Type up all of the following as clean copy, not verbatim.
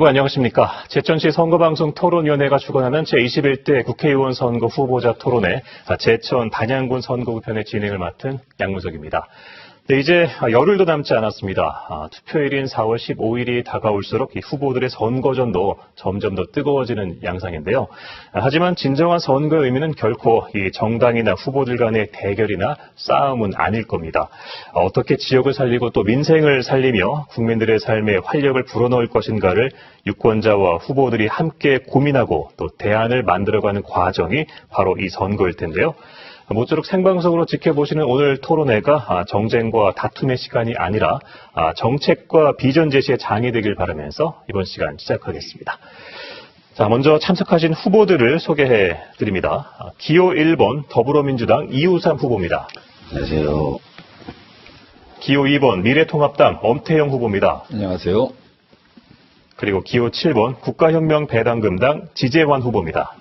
여러분 안녕하십니까. 제천시 선거방송 토론위원회가 주관하는 제21대 국회의원 선거 후보자 토론회 제천 단양군 선거구편의 진행을 맡은 양문석입니다. 네, 이제 열흘도 남지 않았습니다. 투표일인 4월 15일이 다가올수록 이 후보들의 선거전도 점점 더 뜨거워지는 양상인데요. 하지만 진정한 선거의 의미는 결코 이 정당이나 후보들 간의 대결이나 싸움은 아닐 겁니다. 어떻게 지역을 살리고 또 민생을 살리며 국민들의 삶에 활력을 불어넣을 것인가를 유권자와 후보들이 함께 고민하고 또 대안을 만들어가는 과정이 바로 이 선거일 텐데요. 모쪼록 생방송으로 지켜보시는 오늘 토론회가 정쟁과 다툼의 시간이 아니라 정책과 비전 제시의 장이 되길 바라면서 이번 시간 시작하겠습니다. 자, 먼저 참석하신 후보들을 소개해 드립니다. 기호 1번 더불어민주당 이우삼 후보입니다. 안녕하세요. 기호 2번 미래통합당 엄태영 후보입니다. 안녕하세요. 그리고 기호 7번 국가혁명배당금당 지재환 후보입니다.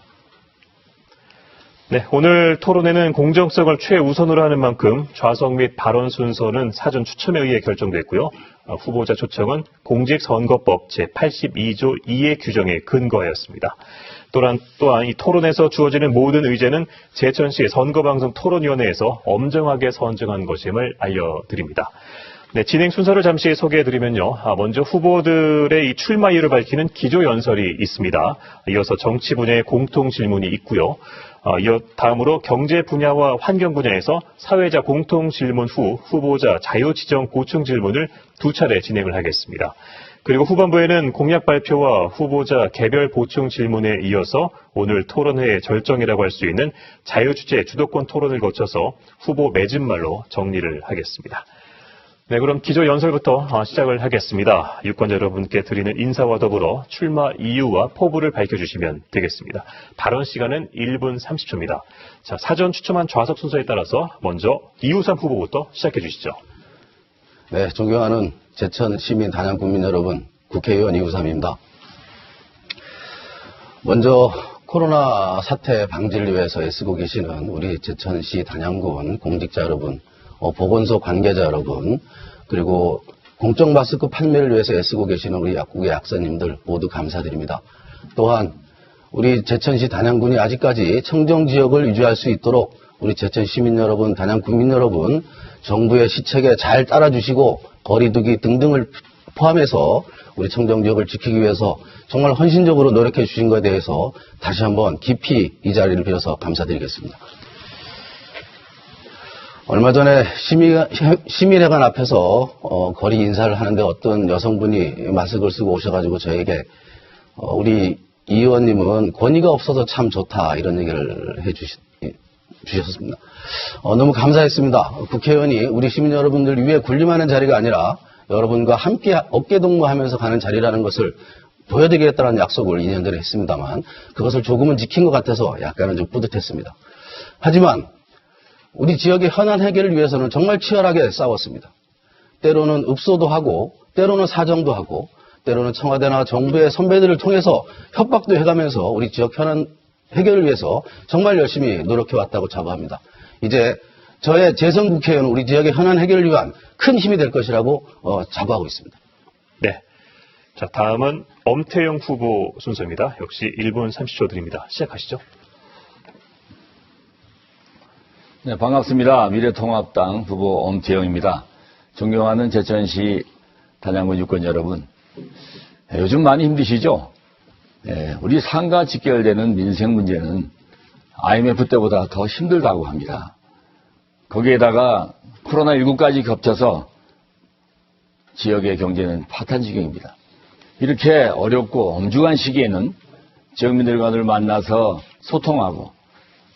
네, 오늘 토론회는 공정성을 최우선으로 하는 만큼 좌석 및 발언 순서는 사전 추첨에 의해 결정됐고요. 후보자 초청은 공직선거법 제82조 2의 규정에 근거하였습니다. 또한 이 토론에서 주어지는 모든 의제는 제천시 선거방송 토론위원회에서 엄정하게 선정한 것임을 알려드립니다. 네, 진행 순서를 잠시 소개해드리면요. 먼저 후보들의 이 출마 이유를 밝히는 기조연설이 있습니다. 이어서 정치 분야의 공통 질문이 있고요. 다음으로 경제 분야와 환경 분야에서 사회자 공통 질문 후 후보자 자유지정 고충 질문을 두 차례 진행을 하겠습니다. 그리고 후반부에는 공약 발표와 후보자 개별 보충 질문에 이어서 오늘 토론회의 절정이라고 할 수 있는 자유주제 주도권 토론을 거쳐서 후보 맺은말로 정리를 하겠습니다. 네, 그럼 기조 연설부터 시작을 하겠습니다. 유권자 여러분께 드리는 인사와 더불어 출마 이유와 포부를 밝혀주시면 되겠습니다. 발언 시간은 1분 30초입니다. 자, 사전 추첨한 좌석 순서에 따라서 먼저 이우삼 후보부터 시작해 주시죠. 네, 존경하는 제천 시민 단양 국민 여러분, 국회의원 이우삼입니다. 먼저 코로나 사태 방지를 위해서 애쓰고 계시는 우리 제천시 단양군 공직자 여러분, 보건소 관계자 여러분, 그리고 공적 마스크 판매를 위해서 애쓰고 계시는 우리 약국의 약사님들 모두 감사드립니다. 또한 우리 제천시 단양군이 아직까지 청정지역을 유지할 수 있도록 우리 제천 시민 여러분, 단양 국민 여러분, 정부의 시책에 잘 따라주시고 거리두기 등등을 포함해서 우리 청정지역을 지키기 위해서 정말 헌신적으로 노력해 주신 것에 대해서 다시 한번 깊이 이 자리를 빌어서 감사드리겠습니다. 얼마 전에 시민회관 앞에서 거리 인사를 하는데 어떤 여성분이 마스크를 쓰고 오셔가지고 저에게 우리 이 의원님은 권위가 없어서 참 좋다 이런 얘기를 주셨습니다. 너무 감사했습니다. 국회의원이 우리 시민 여러분들 위에 군림하는 자리가 아니라 여러분과 함께 어깨동무하면서 가는 자리라는 것을 보여드리겠다는 약속을 2년 전에 했습니다만 그것을 조금은 지킨 것 같아서 약간은 좀 뿌듯했습니다. 하지만 우리 지역의 현안 해결을 위해서는 정말 치열하게 싸웠습니다. 때로는 읍소도 하고 때로는 사정도 하고 때로는 청와대나 정부의 선배들을 통해서 협박도 해가면서 우리 지역 현안 해결을 위해서 정말 열심히 노력해왔다고 자부합니다. 이제 저의 재선 국회의원은 우리 지역의 현안 해결을 위한 큰 힘이 될 것이라고 자부하고 있습니다. 네, 자 다음은 엄태영 후보 순서입니다. 역시 1분 30초 드립니다. 시작하시죠. 네, 반갑습니다. 미래통합당 후보 엄태영입니다. 존경하는 제천시 단양군 유권 여러분, 요즘 많이 힘드시죠? 우리 삶과 직결되는 민생 문제는 IMF 때보다 더 힘들다고 합니다. 거기에다가 코로나19까지 겹쳐서 지역의 경제는 파탄 지경입니다. 이렇게 어렵고 엄중한 시기에는 지역민들과 늘 만나서 소통하고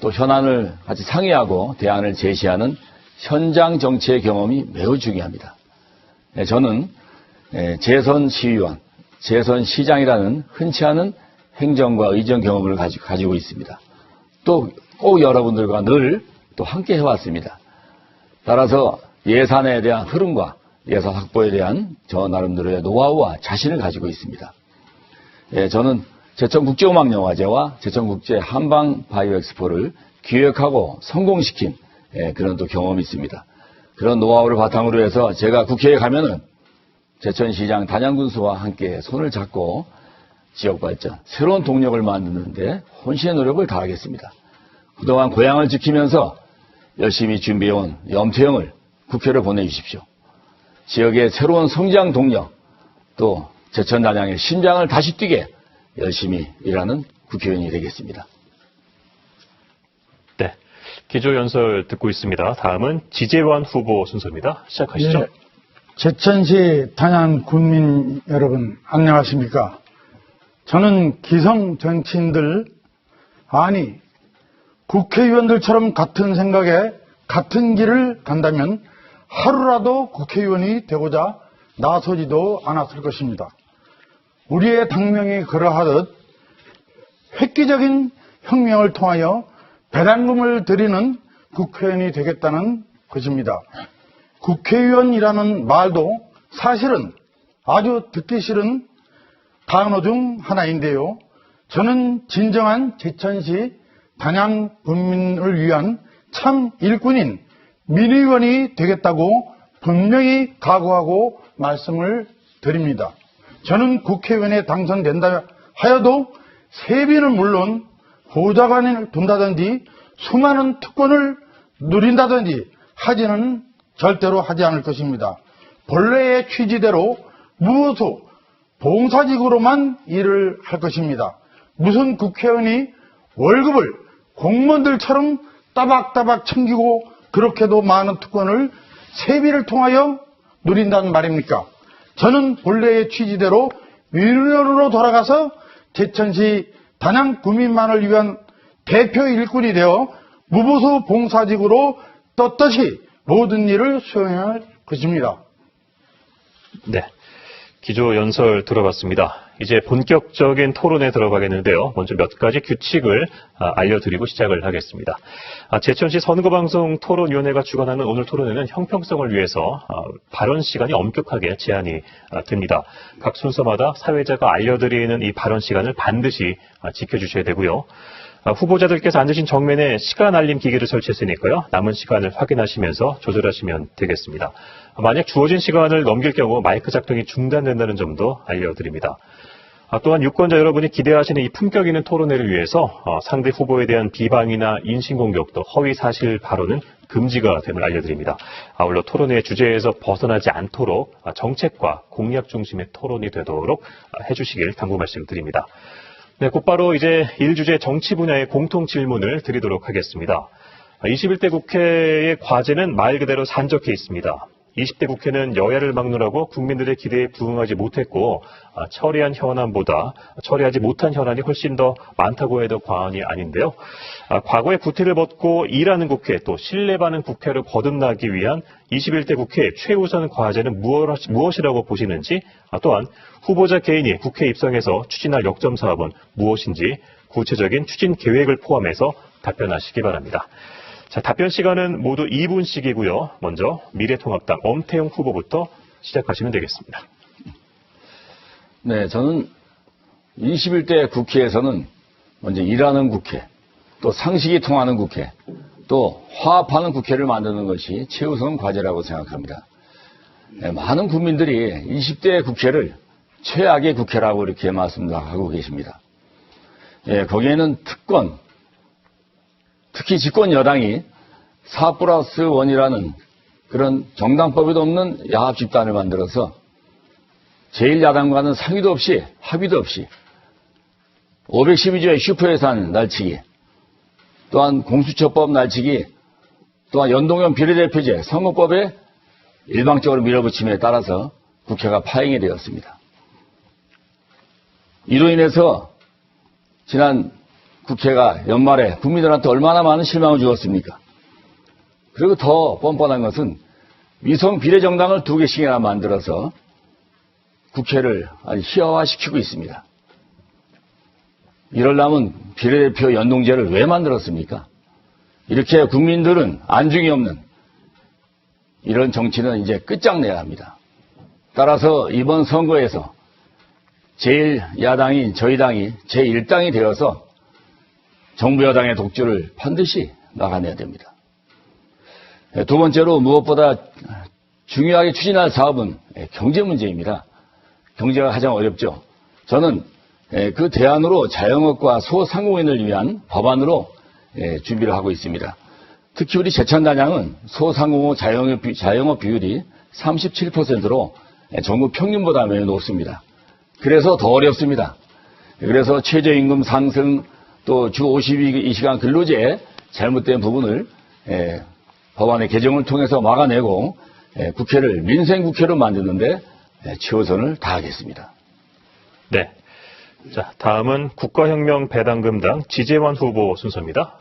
또 현안을 같이 상의하고 대안을 제시하는 현장 정치의 경험이 매우 중요합니다. 저는 재선 시의원, 재선 시장이라는 흔치 않은 행정과 의정 경험을 가지고 있습니다. 또 꼭 여러분들과 늘 또 함께 해왔습니다. 따라서 예산에 대한 흐름과 예산 확보에 대한 저 나름대로의 노하우와 자신을 가지고 있습니다. 저는 제천국제음악영화제와 제천국제 한방바이오엑스포를 기획하고 성공시킨 그런 또 경험이 있습니다. 그런 노하우를 바탕으로 해서 제가 국회에 가면은 제천시장 단양군수와 함께 손을 잡고 지역 발전, 새로운 동력을 만드는데 혼신의 노력을 다하겠습니다. 그동안 고향을 지키면서 열심히 준비해온 엄태영을 국회로 보내주십시오. 지역의 새로운 성장 동력, 또 제천 단양의 심장을 다시 뛰게 열심히 일하는 국회의원이 되겠습니다. 네. 기조연설 듣고 있습니다. 다음은 지재환 후보 순서입니다. 시작하시죠. 예, 제천시 단양 군민 여러분 안녕하십니까? 저는 기성 정치인들, 아니 국회의원들처럼 같은 생각에 같은 길을 간다면 하루라도 국회의원이 되고자 나서지도 않았을 것입니다. 우리의 당명이 그러하듯 획기적인 혁명을 통하여 배당금을 드리는 국회의원이 되겠다는 것입니다. 국회의원이라는 말도 사실은 아주 듣기 싫은 단어 중 하나인데요. 저는 진정한 제천시 단양 군민을 위한 참 일꾼인 민의원이 되겠다고 분명히 각오하고 말씀을 드립니다. 저는 국회의원에 당선된다 하여도 세비는 물론 보좌관을 둔다든지 수많은 특권을 누린다든지 하지는 절대로 하지 않을 것입니다. 본래의 취지대로 무소 봉사직으로만 일을 할 것입니다. 무슨 국회의원이 월급을 공무원들처럼 따박따박 챙기고 그렇게도 많은 특권을 세비를 통하여 누린다는 말입니까? 저는 본래의 취지대로 민의원으로 돌아가서 제천시 단양 구민만을 위한 대표 일꾼이 되어 무보수 봉사직으로 떳떳이 모든 일을 수행할 것입니다. 네. 기조 연설 들어봤습니다. 이제 본격적인 토론에 들어가겠는데요. 먼저 몇 가지 규칙을 알려드리고 시작을 하겠습니다. 제천시 선거방송 토론위원회가 주관하는 오늘 토론회는 형평성을 위해서 발언 시간이 엄격하게 제한이 됩니다. 각 순서마다 사회자가 알려드리는 이 발언 시간을 반드시 지켜주셔야 되고요. 후보자들께서 앉으신 정면에 시간 알림 기기를 설치했으니까요. 남은 시간을 확인하시면서 조절하시면 되겠습니다. 만약 주어진 시간을 넘길 경우 마이크 작동이 중단된다는 점도 알려드립니다. 또한 유권자 여러분이 기대하시는 이 품격 있는 토론회를 위해서 상대 후보에 대한 비방이나 인신공격 또 허위 사실 발언은 금지가 됨을 알려드립니다. 아울러 토론회 주제에서 벗어나지 않도록 정책과 공약 중심의 토론이 되도록 해주시길 당부 말씀드립니다. 네, 곧바로 이제 1주제 정치 분야의 공통 질문을 드리도록 하겠습니다. 21대 국회의 과제는 말 그대로 산적해 있습니다. 20대 국회는 여야를 막론하고 국민들의 기대에 부응하지 못했고 처리하지 못한 현안이 훨씬 더 많다고 해도 과언이 아닌데요. 과거의 구태를 벗고 일하는 국회 또 신뢰받는 국회로 거듭나기 위한 21대 국회의 최우선 과제는 무엇이라고 보시는지 또한 후보자 개인이 국회 입성해서 추진할 역점 사업은 무엇인지 구체적인 추진 계획을 포함해서 답변하시기 바랍니다. 자, 답변 시간은 모두 2분씩이고요. 먼저 미래통합당 엄태영 후보부터 시작하시면 되겠습니다. 네, 저는 21대 국회에서는 먼저 일하는 국회, 또 상식이 통하는 국회, 또 화합하는 국회를 만드는 것이 최우선 과제라고 생각합니다. 네, 많은 국민들이 20대 국회를 최악의 국회라고 이렇게 말씀하고 계십니다. 예, 거기에는 특권, 특히 집권 여당이 4+1이라는 그런 정당법에도 없는 야합 집단을 만들어서 제1야당과는 상의도 없이 합의도 없이 512조의 슈퍼예산 날치기, 또한 공수처법 날치기, 또한 연동형 비례대표제 선거법에 일방적으로 밀어붙임에 따라서 국회가 파행이 되었습니다. 이로 인해서 지난 국회가 연말에 국민들한테 얼마나 많은 실망을 주었습니까? 그리고 더 뻔뻔한 것은 위성 비례정당을 2개씩이나 만들어서 국회를 아주 희화화시키고 있습니다. 이러려면 비례대표 연동제를 왜 만들었습니까? 이렇게 국민들은 안중이 없는 이런 정치는 이제 끝장내야 합니다. 따라서 이번 선거에서 제1야당인 저희 당이 제1당이 되어서 정부 여당의 독주를 반드시 막아내야 됩니다. 두 번째로 무엇보다 중요하게 추진할 사업은 경제 문제입니다. 경제가 가장 어렵죠. 저는 그 대안으로 자영업과 소상공인을 위한 법안으로 준비를 하고 있습니다. 특히 우리 제천단양은 소상공업 자영업 비율이 37%로 전국 평균보다 매우 높습니다. 그래서 더 어렵습니다. 그래서 최저임금 상승 또 주 52시간 근로제 잘못된 부분을 법안의 개정을 통해서 막아내고 국회를 민생국회로 만드는데 최선을 다하겠습니다. 네. 자, 다음은 국가혁명 배당금당 지재환 후보 순서입니다.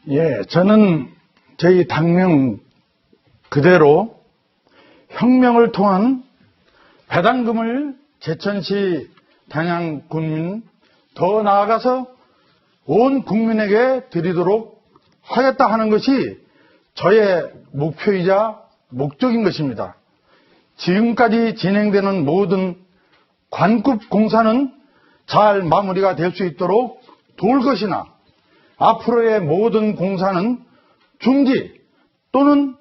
예, 저는 저희 당명 그대로 혁명을 통한 배당금을 제천시 단양군민 더 나아가서 온 국민에게 드리도록 하겠다 하는 것이 저의 목표이자 목적인 것입니다. 지금까지 진행되는 모든 관급 공사는 잘 마무리가 될 수 있도록 도울 것이나 앞으로의 모든 공사는 중지 또는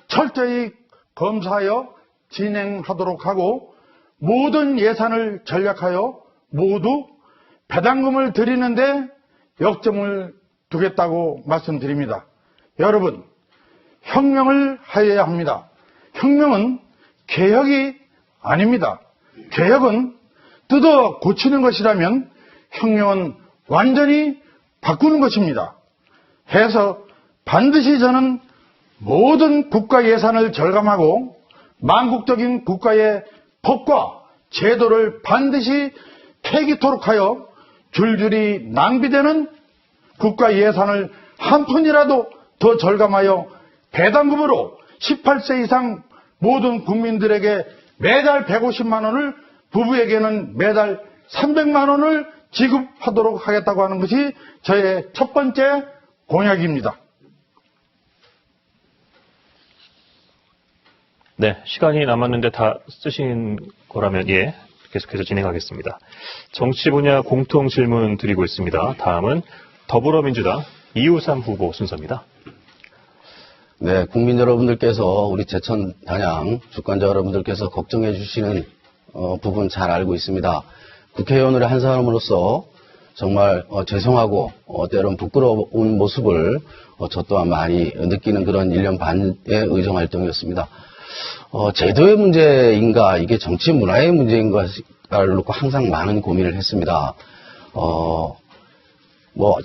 철저히 검사하여 진행하도록 하고 모든 예산을 전략하여 모두 배당금을 드리는데 역점을 두겠다고 말씀드립니다. 여러분, 혁명을 하여야 합니다. 혁명은 개혁이 아닙니다. 개혁은 뜯어 고치는 것이라면 혁명은 완전히 바꾸는 것입니다. 해서 반드시 저는 모든 국가 예산을 절감하고 망국적인 국가의 법과 제도를 반드시 폐기토록 하여 줄줄이 낭비되는 국가 예산을 한 푼이라도 더 절감하여 배당금으로 18세 이상 모든 국민들에게 매달 150만 원을 부부에게는 매달 300만 원을 지급하도록 하겠다고 하는 것이 저의 첫 번째 공약입니다. 네, 시간이 남았는데 다 쓰신 거라면 계속해서 진행하겠습니다. 정치 분야 공통 질문 드리고 있습니다. 다음은 더불어민주당 이우삼 후보 순서입니다. 네, 국민 여러분들께서 우리 제천 단양 주권자 여러분들께서 걱정해 주시는 부분 잘 알고 있습니다. 국회의원으로 한 사람으로서 정말 죄송하고 때론 부끄러운 모습을 저 또한 많이 느끼는 그런 1년 반의 의정활동이었습니다. 제도의 문제인가 이게 정치 문화의 문제인가를 놓고 항상 많은 고민을 했습니다.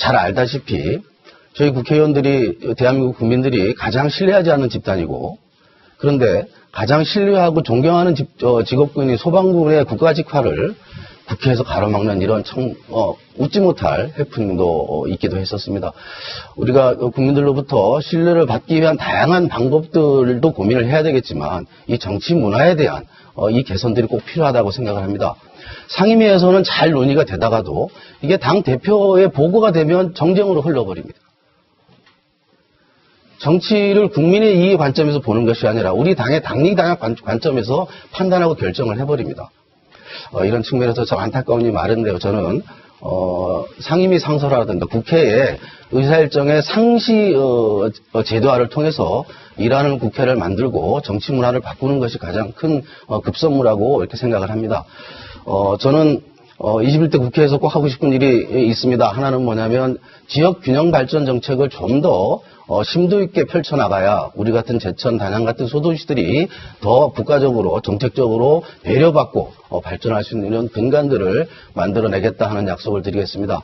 잘 알다시피 저희 국회의원들이 대한민국 국민들이 가장 신뢰하지 않는 집단이고 그런데 가장 신뢰하고 존경하는 직업군인 소방부의 국가직화를 국회에서 가로막는 이런 웃지 못할 해프닝도 있기도 했었습니다. 우리가 국민들로부터 신뢰를 받기 위한 다양한 방법들도 고민을 해야 되겠지만 이 정치 문화에 대한 이 개선들이 꼭 필요하다고 생각을 합니다. 상임위에서는 잘 논의가 되다가도 이게 당 대표의 보고가 되면 정쟁으로 흘러버립니다. 정치를 국민의 이익 관점에서 보는 것이 아니라 우리 당의 당리당략 관점에서 판단하고 결정을 해버립니다. 이런 측면에서 참 안타까운 일이 많은데요. 저는 상임위 상설화라든가 국회의 의사일정의 상시 제도화를 통해서 일하는 국회를 만들고 정치 문화를 바꾸는 것이 가장 큰 급선무라고 이렇게 생각을 합니다. 저는 21대 국회에서 꼭 하고 싶은 일이 있습니다. 하나는 뭐냐면 지역 균형 발전 정책을 좀 더 심도 있게 펼쳐나가야 우리 같은 제천, 단양 같은 소도시들이 더 국가적으로 정책적으로 배려받고 발전할 수 있는 이런 근간들을 만들어내겠다 하는 약속을 드리겠습니다.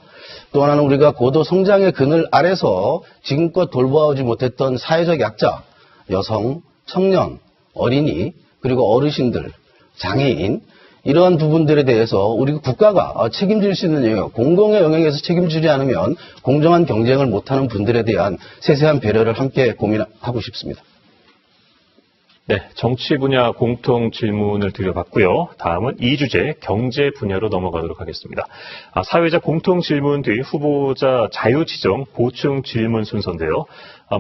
또 하나는 우리가 고도 성장의 그늘 아래서 지금껏 돌보아오지 못했던 사회적 약자, 여성, 청년, 어린이, 그리고 어르신들, 장애인 이러한 부분들에 대해서 우리 국가가 책임질 수 있는 영역, 공공의 영역에서 책임지지 않으면 공정한 경쟁을 못하는 분들에 대한 세세한 배려를 함께 고민하고 싶습니다. 네, 정치 분야 공통 질문을 드려봤고요. 다음은 이주제 경제 분야로 넘어가도록 하겠습니다. 사회자 공통 질문 뒤 후보자 자유 지정 보충 질문 순서인데요.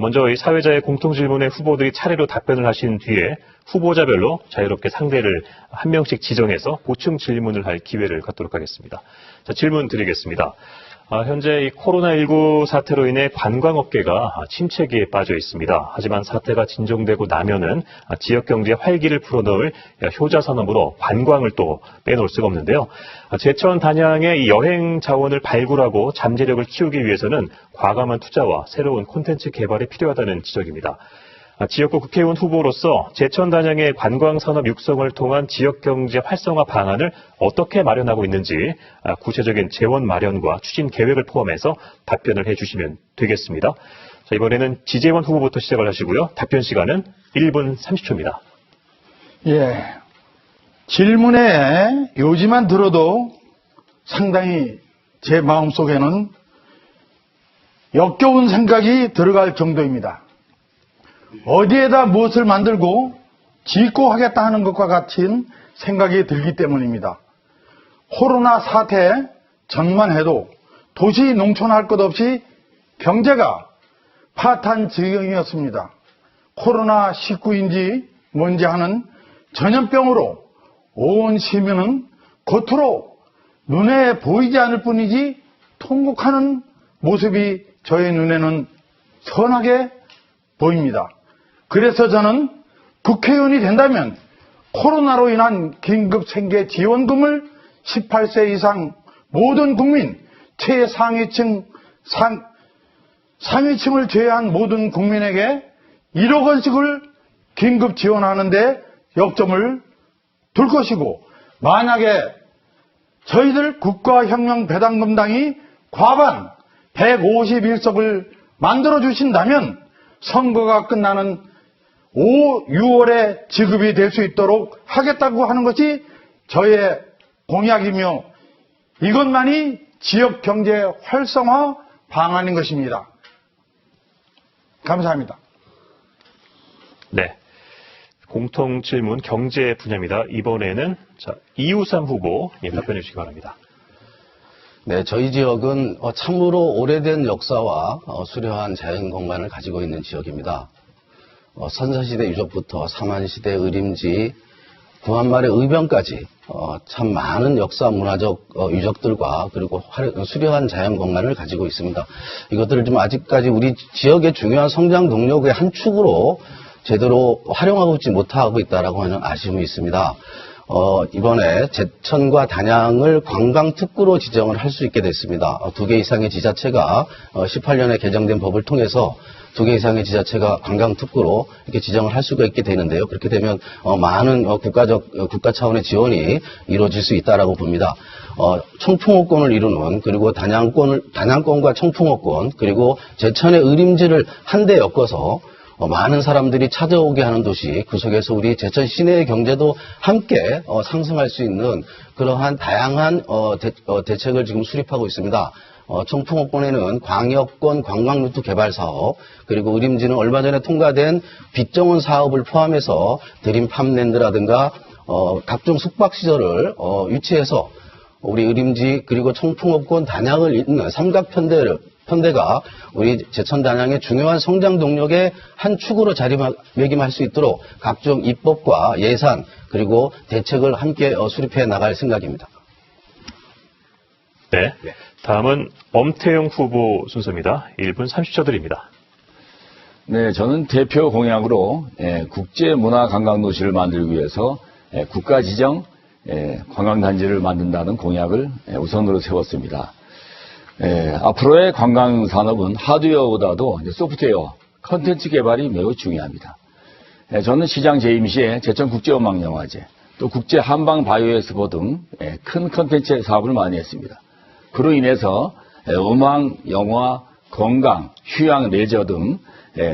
먼저 이 사회자의 공통 질문에 후보들이 차례로 답변을 하신 뒤에 후보자별로 자유롭게 상대를 한 명씩 지정해서 보충 질문을 할 기회를 갖도록 하겠습니다. 자, 질문 드리겠습니다. 현재 이 코로나19 사태로 인해 관광업계가 침체기에 빠져 있습니다. 하지만 사태가 진정되고 나면은 지역 경제 활기를 불어넣을 효자 산업으로 관광을 또 빼놓을 수가 없는데요. 제천 단양의 이 여행 자원을 발굴하고 잠재력을 키우기 위해서는 과감한 투자와 새로운 콘텐츠 개발이 필요하다는 지적입니다. 지역구 국회의원 후보로서 제천 단양의 관광산업 육성을 통한 지역경제 활성화 방안을 어떻게 마련하고 있는지 구체적인 재원 마련과 추진 계획을 포함해서 답변을 해주시면 되겠습니다. 자, 이번에는 지재원 후보부터 시작을 하시고요. 답변 시간은 1분 30초입니다. 예. 질문의 요지만 들어도 상당히 제 마음속에는 역겨운 생각이 들어갈 정도입니다. 어디에다 무엇을 만들고 짓고 하겠다 하는 것과 같은 생각이 들기 때문입니다. 코로나 사태 전만 해도 도시 농촌 할 것 없이 경제가 파탄 지경이었습니다. 코로나19인지 뭔지 하는 전염병으로 온 시민은 겉으로 눈에 보이지 않을 뿐이지 통곡하는 모습이 저의 눈에는 선하게 보입니다. 그래서 저는 국회의원이 된다면 코로나로 인한 긴급 생계 지원금을 18세 이상 모든 국민, 최상위층, 상위층을 제외한 모든 국민에게 1억 원씩을 긴급 지원하는데 역점을 둘 것이고, 만약에 저희들 국가혁명배당금당이 과반 151석을 만들어주신다면 선거가 끝나는 6월에 지급이 될 수 있도록 하겠다고 하는 것이 저의 공약이며, 이것만이 지역경제 활성화 방안인 것입니다. 감사합니다. 네. 공통 질문 경제 분야입니다. 이번에는 이우삼 후보 답변해 주시기 바랍니다. 네, 저희 지역은 참으로 오래된 역사와 수려한 자연 공간을 가지고 있는 지역입니다. 선사시대 유적부터 삼한시대 의림지, 구한말의 의병까지 참 많은 역사 문화적 유적들과 그리고 수려한 자연 공간을 가지고 있습니다. 이것들을 좀 아직까지 우리 지역의 중요한 성장 동력의 한 축으로 제대로 활용하고 있지 못하고 있다라고 하는 아쉬움이 있습니다. 이번에 제천과 단양을 관광특구로 지정을 할 수 있게 됐습니다. 2개 이상의 지자체가 18년에 개정된 법을 통해서 2개 이상의 지자체가 관광특구로 이렇게 지정을 할 수가 있게 되는데요. 그렇게 되면 많은 국가 차원의 지원이 이루어질 수 있다라고 봅니다. 청풍호권을 이루는, 그리고 단양권과 청풍호권, 그리고 제천의 의림지를 한데 엮어서 많은 사람들이 찾아오게 하는 도시, 그 속에서 우리 제천 시내의 경제도 함께 상승할 수 있는 그러한 다양한 대책을 지금 수립하고 있습니다. 청풍호권에는 광역권 관광루트 개발 사업, 그리고 의림지는 얼마 전에 통과된 빚정원 사업을 포함해서 드림 팜랜드라든가 각종 숙박시설을 유치해서 우리 의림지 그리고 청풍호권 단양을 잇는 삼각편대가 우리 제천 단양의 중요한 성장 동력의 한 축으로 자리매김할 수 있도록 각종 입법과 예산 그리고 대책을 함께 수립해 나갈 생각입니다. 네. 다음은 엄태용 후보 순서입니다. 1분 30초 드립니다. 네, 저는 대표 공약으로 국제문화관광도시를 만들기 위해서 국가 지정 관광단지를 만든다는 공약을 우선으로 세웠습니다. 앞으로의 관광산업은 하드웨어보다도 소프트웨어, 컨텐츠 개발이 매우 중요합니다. 저는 시장 재임 시에 제천국제음악영화제, 또 국제 한방 바이오엑스포 등 큰 컨텐츠 사업을 많이 했습니다. 그로 인해서 음악, 영화, 건강, 휴양, 레저 등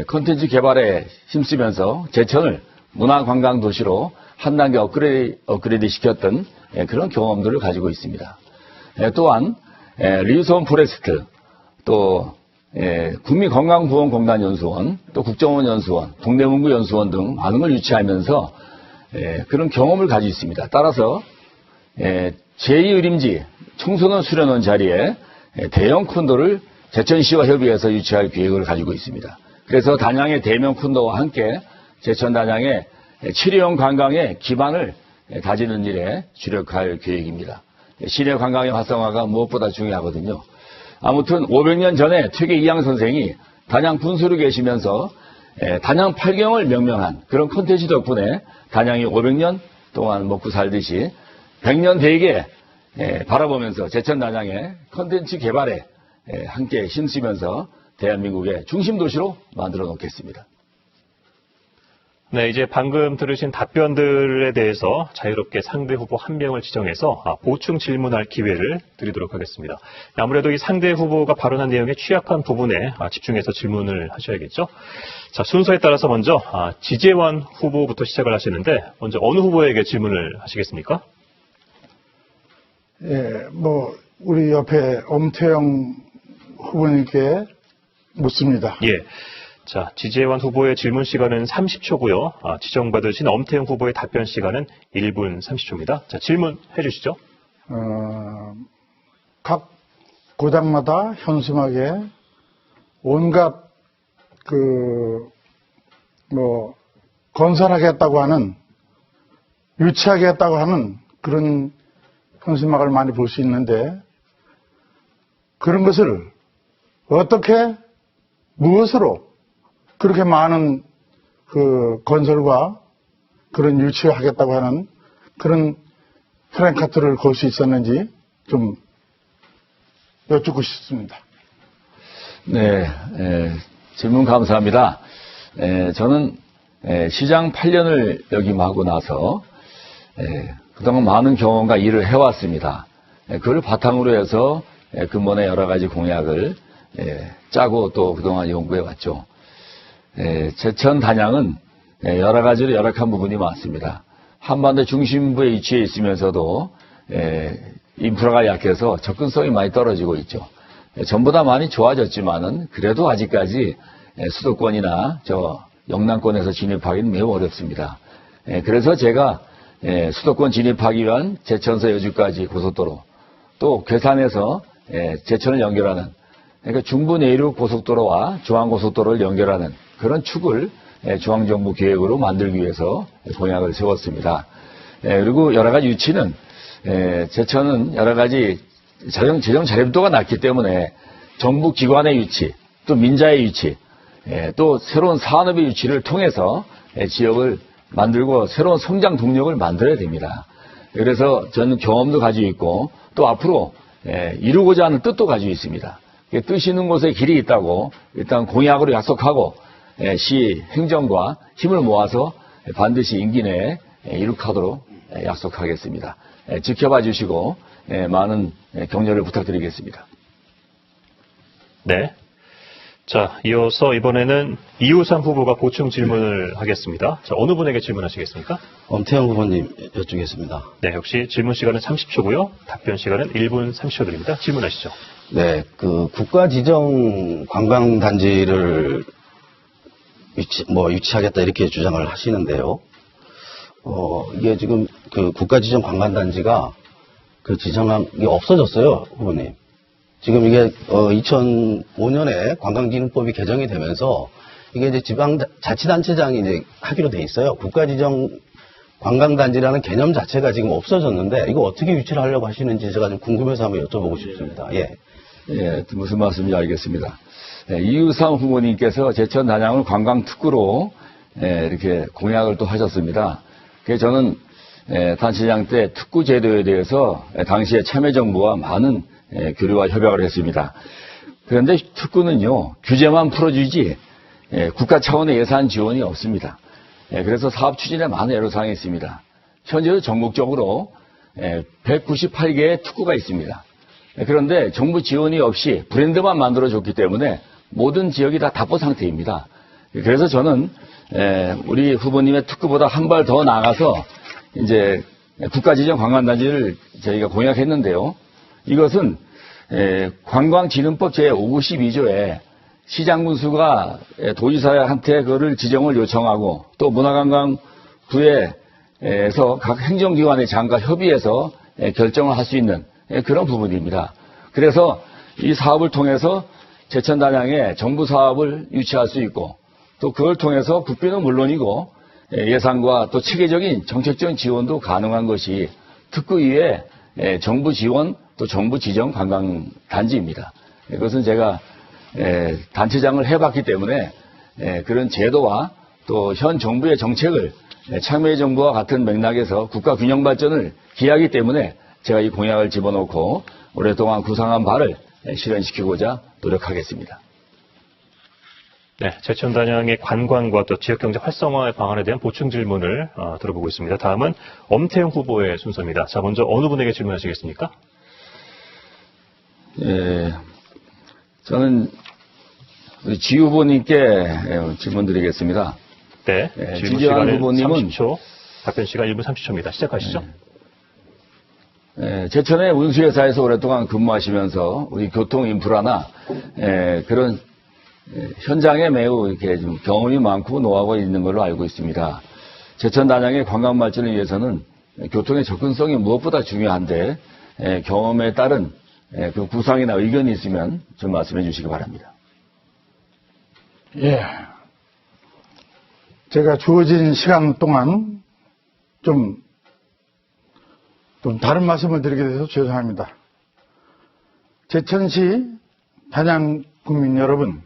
컨텐츠 개발에 힘쓰면서 제천을 문화관광도시로 한 단계 업그레이드 시켰던 그런 경험들을 가지고 있습니다. 또한 리소원 포레스트, 또 국민건강보험공단연수원, 또 국정원연수원, 동대문구연수원 등 많은 걸 유치하면서 그런 경험을 가지고 있습니다. 따라서 제2의림지 청소년 수련원 자리에 대형 콘도를 제천시와 협의해서 유치할 계획을 가지고 있습니다. 그래서 단양의 대명 콘도와 함께 제천 단양의 치료형 관광의 기반을 다지는 일에 주력할 계획입니다. 시내 관광의 활성화가 무엇보다 중요하거든요. 아무튼 500년 전에 퇴계 이양 선생이 단양 분수로 계시면서 단양 8경을 명명한 그런 콘텐츠 덕분에 단양이 500년 동안 먹고 살듯이 100년 되게 바라보면서 제천 단양의 콘텐츠 개발에 함께 힘쓰면서 대한민국의 중심 도시로 만들어 놓겠습니다. 네, 이제 방금 들으신 답변들에 대해서 자유롭게 상대 후보 한 명을 지정해서 보충 질문할 기회를 드리도록 하겠습니다. 아무래도 이 상대 후보가 발언한 내용에 취약한 부분에 집중해서 질문을 하셔야겠죠. 자, 순서에 따라서 먼저 지재원 후보부터 시작을 하시는데 먼저 어느 후보에게 질문을 하시겠습니까? 예, 우리 옆에 엄태영 후보님께 묻습니다. 예. 자, 지재원 후보의 질문 시간은 30초고요. 지정받으신 엄태영 후보의 답변 시간은 1분 30초입니다. 자, 질문해 주시죠. 각 고장마다 현수막에 온갖 건설하겠다고 하는, 유치하겠다고 하는 그런 현수막을 많이 볼 수 있는데, 그런 것을 어떻게, 무엇으로 그렇게 많은 건설과 그런 유치를 하겠다고 하는 그런 프랭카트를 걸 수 있었는지 좀 여쭙고 싶습니다. 네, 질문 감사합니다. 저는 시장 8년을 역임하고 나서 그동안 많은 경험과 일을 해왔습니다. 그걸 바탕으로 해서 근본의 여러 가지 공약을 짜고 또 그동안 연구해왔죠. 제천 단양은 여러 가지로 열악한 부분이 많습니다. 한반도 중심부에 위치해 있으면서도 인프라가 약해서 접근성이 많이 떨어지고 있죠. 전보다 많이 좋아졌지만은 그래도 아직까지 수도권이나 영남권에서 진입하기는 매우 어렵습니다. 그래서 제가 수도권 진입하기 위한 제천서 여주까지 고속도로, 또 괴산에서 제천을 연결하는, 그러니까 중부 내륙 고속도로와 중앙고속도로를 연결하는 그런 축을 중앙정부 계획으로 만들기 위해서 공약을 세웠습니다. 그리고 여러 가지 유치는 제천은 여러 가지 재정 자립도가 낮기 때문에 정부 기관의 유치, 또 민자의 유치, 또 새로운 산업의 유치를 통해서 지역을 만들고 새로운 성장 동력을 만들어야 됩니다. 그래서 저는 경험도 가지고 있고 또 앞으로 이루고자 하는 뜻도 가지고 있습니다. 뜻 있는 곳에 길이 있다고 일단 공약으로 약속하고 시 행정과 힘을 모아서 반드시 임기 내에 이룩하도록 약속하겠습니다. 지켜봐 주시고 많은 격려를 부탁드리겠습니다. 네. 자, 이어서 이번에는 이우삼 후보가 보충 질문을 하겠습니다. 자, 어느 분에게 질문하시겠습니까? 엄태영 후보님 여쭙겠습니다. 네, 역시 질문 시간은 30초고요. 답변 시간은 1분 30초 드립니다. 질문하시죠. 네, 국가 지정 관광단지를 유치하겠다 이렇게 주장을 하시는데요. 이게 지금 국가 지정 관광단지가 지정한 게 없어졌어요, 후보님. 지금 이게 2005년에 관광진흥법이 개정이 되면서 이게 이제 지방자치단체장이 이제 하기로 돼 있어요. 국가지정 관광단지라는 개념 자체가 지금 없어졌는데 이거 어떻게 유치를 하려고 하시는지 제가 좀 궁금해서 한번 여쭤보고 싶습니다. 예. 예, 무슨 말씀인지 알겠습니다. 이우삼 후보님께서 제천 단양을 관광특구로 이렇게 공약을 또 하셨습니다. 그래서 저는 단체장 때 특구 제도에 대해서 당시에 참여정부와 많은 교류와 협약을 했습니다. 그런데 특구는요, 규제만 풀어주지 국가 차원의 예산 지원이 없습니다. 그래서 사업 추진에 많은 애로사항이 있습니다. 현재 전국적으로 198개의 특구가 있습니다. 그런데 정부 지원이 없이 브랜드만 만들어줬기 때문에 모든 지역이 다 답보 상태입니다. 그래서 저는 우리 후보님의 특구보다 한 발 더 나아가서 이제 국가지정 관광단지를 저희가 공약했는데요. 이것은 관광진흥법 제592조에 시장군수가 도지사한테 그거를 지정을 요청하고 또 문화관광부에서 각 행정기관의 장과 협의해서 결정을 할 수 있는 그런 부분입니다. 그래서 이 사업을 통해서 제천 단양에 정부 사업을 유치할 수 있고 또 그걸 통해서 국비는 물론이고 예산과 또 체계적인 정책적인 지원도 가능한 것이 특구 이외에 정부 지원 또 정부 지정 관광단지입니다. 그것은 제가 단체장을 해봤기 때문에 그런 제도와 또 현 정부의 정책을 참여의 정부와 같은 맥락에서 국가 균형 발전을 기하기 때문에 제가 이 공약을 집어넣고 오랫동안 구상한 바를 실현시키고자 노력하겠습니다. 네, 제천 단양의 관광과 또 지역경제 활성화의 방안에 대한 보충 질문을 들어보고 있습니다. 다음은 엄태웅 후보의 순서입니다. 자, 먼저 어느 분에게 질문하시겠습니까? 저는 우리 지 후보님께 질문 드리겠습니다. 네, 질문 지지한 시간은 후보님은 30초, 답변 시간 1분 30초입니다. 시작하시죠. 제천의 운수회사에서 오랫동안 근무하시면서 우리 교통 인프라나 그런 현장에 매우 이렇게 좀 경험이 많고 노하우가 있는 걸로 알고 있습니다. 제천 단양의 관광 발전을 위해서는 교통의 접근성이 무엇보다 중요한데 경험에 따른 그 구상이나 의견이 있으면 좀 말씀해 주시기 바랍니다. 예. 제가 주어진 시간 동안 좀 다른 말씀을 드리게 돼서 죄송합니다. 제천시 단양 국민 여러분,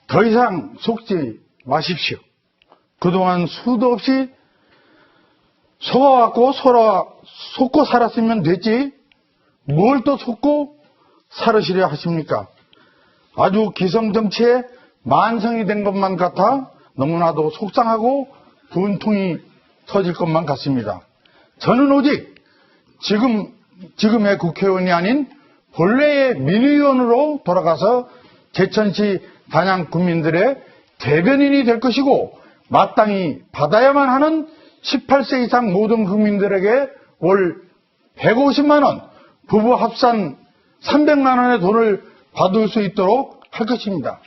더 이상 속지 마십시오. 그동안 수도 없이 속아갖고 속고 살았으면 됐지 뭘 또 속고 살으시려 하십니까? 아주 기성정치에 만성이 된 것만 같아 너무나도 속상하고 분통이 터질 것만 같습니다. 저는 오직 지금의 국회의원이 아닌 본래의 민의원으로 돌아가서 제천시 단양 국민들의 대변인이 될 것이고 마땅히 받아야만 하는 18세 이상 모든 국민들에게 월 150만 원, 부부 합산 300만 원의 돈을 받을 수 있도록 할 것입니다.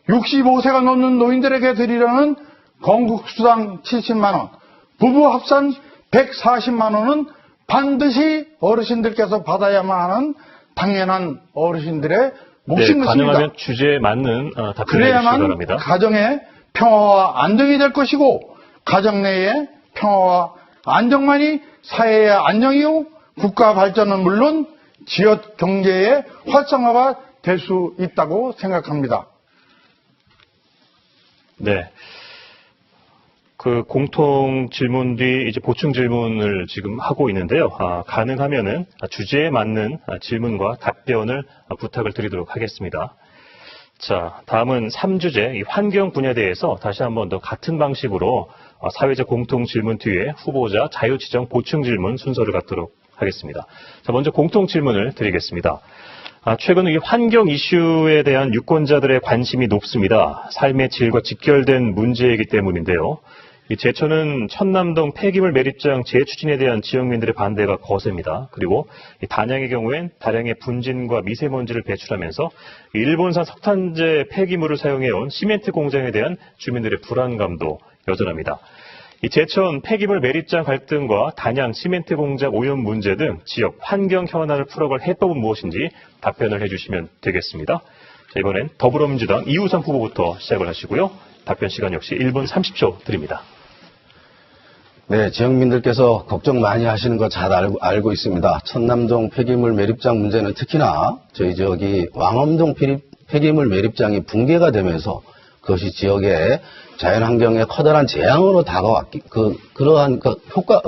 65세가 넘는 노인들에게 드리려는 건국수당 70만 원, 부부 합산 140만 원은 반드시 어르신들께서 받아야만 하는 당연한 어르신들의 몫인 것입니다. 가능하면 주제에 맞는 답변을 해주시기 그래야만 바랍니다. 가정의 평화와 안정이 될 것이고 가정 내의 평화와 안정만이 사회의 안정이요 국가 발전은 물론 지역 경제의 활성화가 될 수 있다고 생각합니다. 네. 그 공통 질문 뒤 이제 보충 질문을 지금 하고 있는데요. 가능하면은 주제에 맞는 질문과 답변을 부탁을 드리도록 하겠습니다. 자, 다음은 3주제 이 환경 분야에 대해서 다시 한번 더 같은 방식으로 사회적 공통 질문 뒤에 후보자 자유지정 보충 질문 순서를 갖도록 하겠습니다. 자, 먼저 공통 질문을 드리겠습니다. 최근 이 환경 이슈에 대한 유권자들의 관심이 높습니다. 삶의 질과 직결된 문제이기 때문인데요. 이 제천은 천남동 폐기물 매립장 재추진에 대한 지역민들의 반대가 거셉니다. 그리고 이 단양의 경우엔 다량의 분진과 미세먼지를 배출하면서 일본산 석탄재 폐기물을 사용해온 시멘트 공장에 대한 주민들의 불안감도 여전합니다. 이 제천 폐기물 매립장 갈등과 단양 시멘트 공장 오염 문제 등 지역 환경 현안을 풀어갈 해법은 무엇인지 답변을 해주시면 되겠습니다. 자, 이번엔 더불어민주당 이우선 후보부터 시작을 하시고요. 답변 시간 역시 1분 30초 드립니다. 네, 지역민들께서 걱정 많이 하시는 거 잘 알고 있습니다. 천남동 폐기물 매립장 문제는 특히나 저희 지역이 왕엄동 폐기물 매립장이 붕괴가 되면서 그것이 지역의 자연환경에 커다란 재앙으로 다가왔기, 그러한 효과,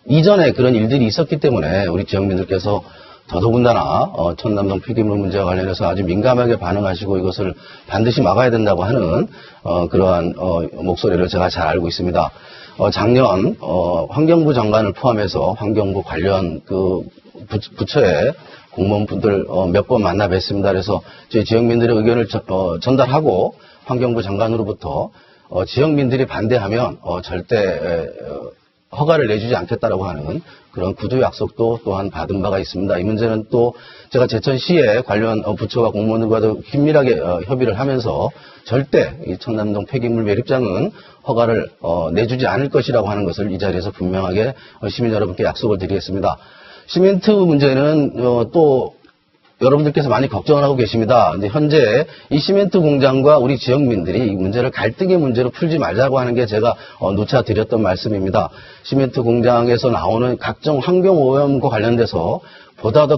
이전에 그런 일들이 있었기 때문에 우리 지역민들께서 더더군다나 천남동 폐기물 문제와 관련해서 아주 민감하게 반응하시고 이것을 반드시 막아야 된다고 하는 그러한 목소리를 제가 잘 알고 있습니다. 작년 환경부 장관을 포함해서 환경부 관련 그 부처의 공무원분들 몇 번 만나 뵀습니다. 그래서 저희 지역민들의 의견을 전달하고 환경부 장관으로부터 지역민들이 반대하면 절대 허가를 내주지 않겠다라고 하는 그런 구두 약속도 또한 받은 바가 있습니다. 이 문제는 또 제가 제천시의 관련 부처와 공무원들과도 긴밀하게 협의를 하면서 절대 이 천남동 폐기물 매립장은 허가를 내주지 않을 것이라고 하는 것을 이 자리에서 분명하게 시민 여러분께 약속을 드리겠습니다. 시멘트 문제는 또 여러분들께서 많이 걱정을 하고 계십니다. 근데 현재 이 시멘트 공장과 우리 지역민들이 이 문제를 갈등의 문제로 풀지 말자고 하는 게 제가 누차 드렸던 말씀입니다. 시멘트 공장에서 나오는 각종 환경 오염과 관련돼서 보다 더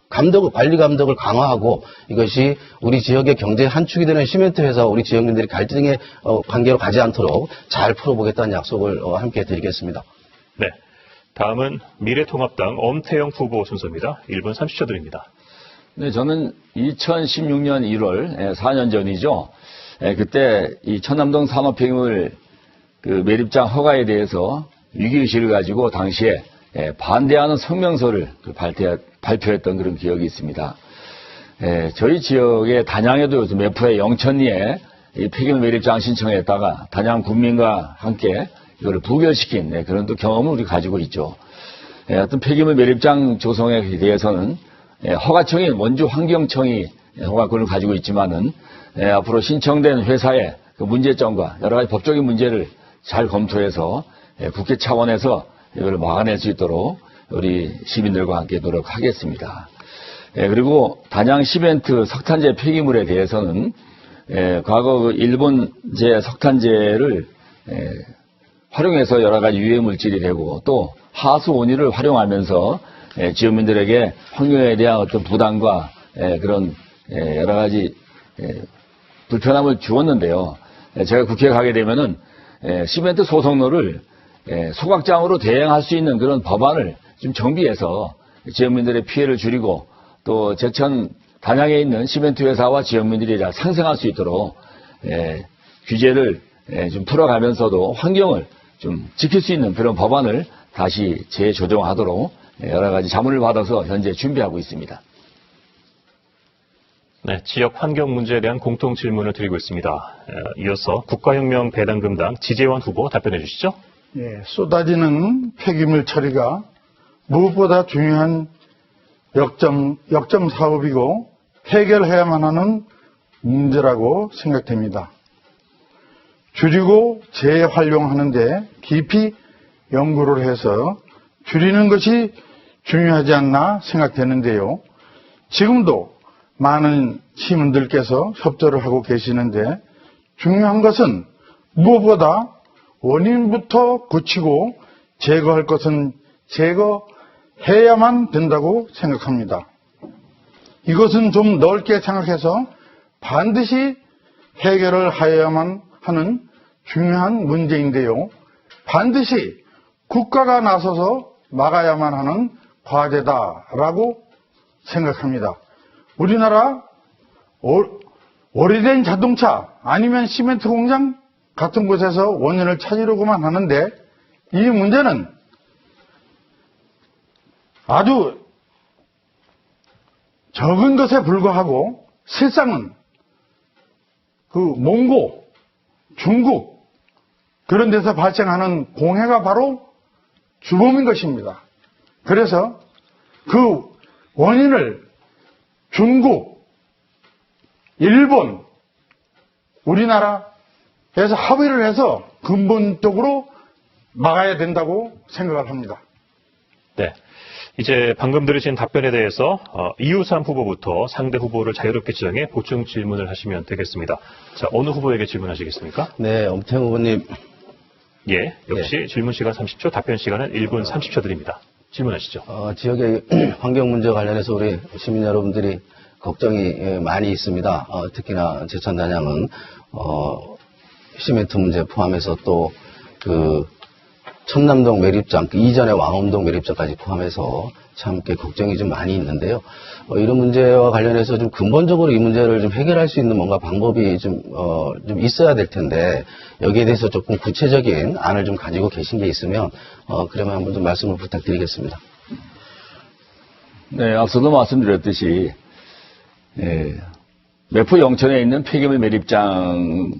관리 감독을 강화하고 이것이 우리 지역의 경제의 한 축이 되는 시멘트 회사와 우리 지역민들이 갈등의 관계로 가지 않도록 잘 풀어보겠다는 약속을 함께 드리겠습니다. 네. 다음은 미래통합당 엄태영 후보 순서입니다. 1분 30초 드립니다. 네, 저는 2016년 1월, 4년 전이죠. 그때 이 천남동 산업폐기물 매립장 허가에 대해서 위기의식을 가지고 당시에 반대하는 성명서를 발표했던 그런 기억이 있습니다. 저희 지역의 단양에도 요즘 매포의 영천리에 이 폐기물 매립장 신청했다가 단양 군민과 함께 이걸 부결시킨 그런 또 경험을 우리 가지고 있죠. 어떤 폐기물 매립장 조성에 대해서는 허가청이 원주 환경청이 허가권을 가지고 있지만은 앞으로 신청된 회사의 그 문제점과 여러 가지 법적인 문제를 잘 검토해서 국회 차원에서 이걸 막아낼 수 있도록 우리 시민들과 함께 노력하겠습니다. 그리고 단양 시멘트 석탄재 폐기물에 대해서는 과거 그 일본제 석탄재를 활용해서 여러 가지 유해 물질이 되고 또 하수 원유를 활용하면서 지역민들에게 환경에 대한 어떤 부담과 그런 여러 가지 불편함을 주었는데요. 제가 국회에 가게 되면은 시멘트 소속로를 소각장으로 대행할 수 있는 그런 법안을 좀 정비해서 지역민들의 피해를 줄이고 또 제천 단양에 있는 시멘트 회사와 지역민들이 잘 상생할 수 있도록 규제를 좀 풀어가면서도 환경을 좀 지킬 수 있는 그런 법안을 다시 재조정하도록 여러 가지 자문을 받아서 현재 준비하고 있습니다. 네, 지역 환경 문제에 대한 공통 질문을 드리고 있습니다. 이어서 국가혁명 배당금당 지재원 후보 답변해 주시죠. 예, 쏟아지는 폐기물 처리가 무엇보다 중요한 역점 사업이고 해결해야만 하는 문제라고 생각됩니다. 줄이고 재활용하는 데 깊이 연구를 해서 줄이는 것이 중요하지 않나 생각되는데요. 지금도 많은 시민들께서 협조를 하고 계시는데 중요한 것은 무엇보다 원인부터 고치고 제거할 것은 제거해야만 된다고 생각합니다. 이것은 좀 넓게 생각해서 반드시 해결을 하여야만 하는 중요한 문제인데요. 반드시 국가가 나서서 막아야만 하는 과제다라고 생각합니다. 우리나라 오래된 자동차 아니면 시멘트 공장 같은 곳에서 원인을 찾으려고만 하는데 이 문제는 아주 적은 것에 불과하고 실상은 그 몽고, 중국 그런 데서 발생하는 공해가 바로 주범인 것입니다. 그래서 그 원인을 중국, 일본, 우리나라에서 합의를 해서 근본적으로 막아야 된다고 생각을 합니다. 네. 이제 방금 들으신 답변에 대해서 이우삼 후보부터 상대 후보를 자유롭게 지정해 보충 질문을 하시면 되겠습니다. 자, 어느 후보에게 질문하시겠습니까? 네, 엄태영 후보님. 예, 역시 질문 시간 30초, 답변 시간은 1분 30초 드립니다. 질문하시죠. 지역의 환경 문제와 관련해서 우리 시민 여러분들이 걱정이 많이 있습니다. 특히나 제천 단양은 시멘트 문제 포함해서 또 그 천남동 매립장, 그 이전의 왕엄동 매립장까지 포함해서 참 걱정이 좀 많이 있는데요. 이런 문제와 관련해서 좀 근본적으로 이 문제를 좀 해결할 수 있는 뭔가 방법이 좀 있어야 될 텐데 여기에 대해서 조금 구체적인 안을 좀 가지고 계신 게 있으면 그러면 한번 좀 말씀을 부탁드리겠습니다. 네, 앞서도 말씀드렸듯이 매포 영천에 있는 폐기물 매립장에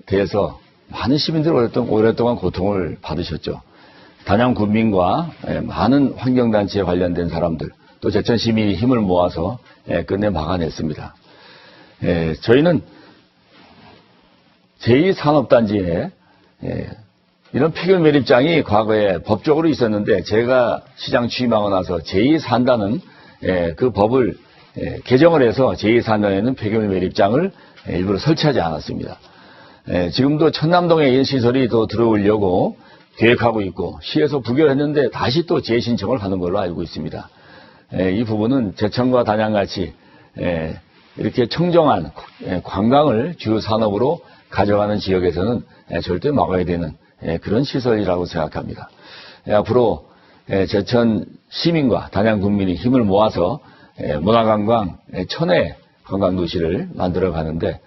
대해서 많은 시민들이 오랫동안 고통을 받으셨죠. 단양 군민과 많은 환경단체에 관련된 사람들, 또 제천 시민이 힘을 모아서 끝내 막아냈습니다. 저희는 제2산업단지에 이런 폐기물 매립장이 과거에 법적으로 있었는데 제가 시장 취임하고 나서 제2산다는 그 법을 개정을 해서 제2산단에는 폐기물 매립장을 일부러 설치하지 않았습니다. 지금도 천남동에 이 시설이 더 들어오려고 계획하고 있고 시에서 부결했는데 다시 또 재신청을 하는 걸로 알고 있습니다. 이 부분은 제천과 단양같이 이렇게 청정한 관광을 주요 산업으로 가져가는 지역에서는 절대 막아야 되는 그런 시설이라고 생각합니다. 앞으로 제천 시민과 단양 국민이 힘을 모아서 문화관광 천혜 관광도시를 만들어 가는데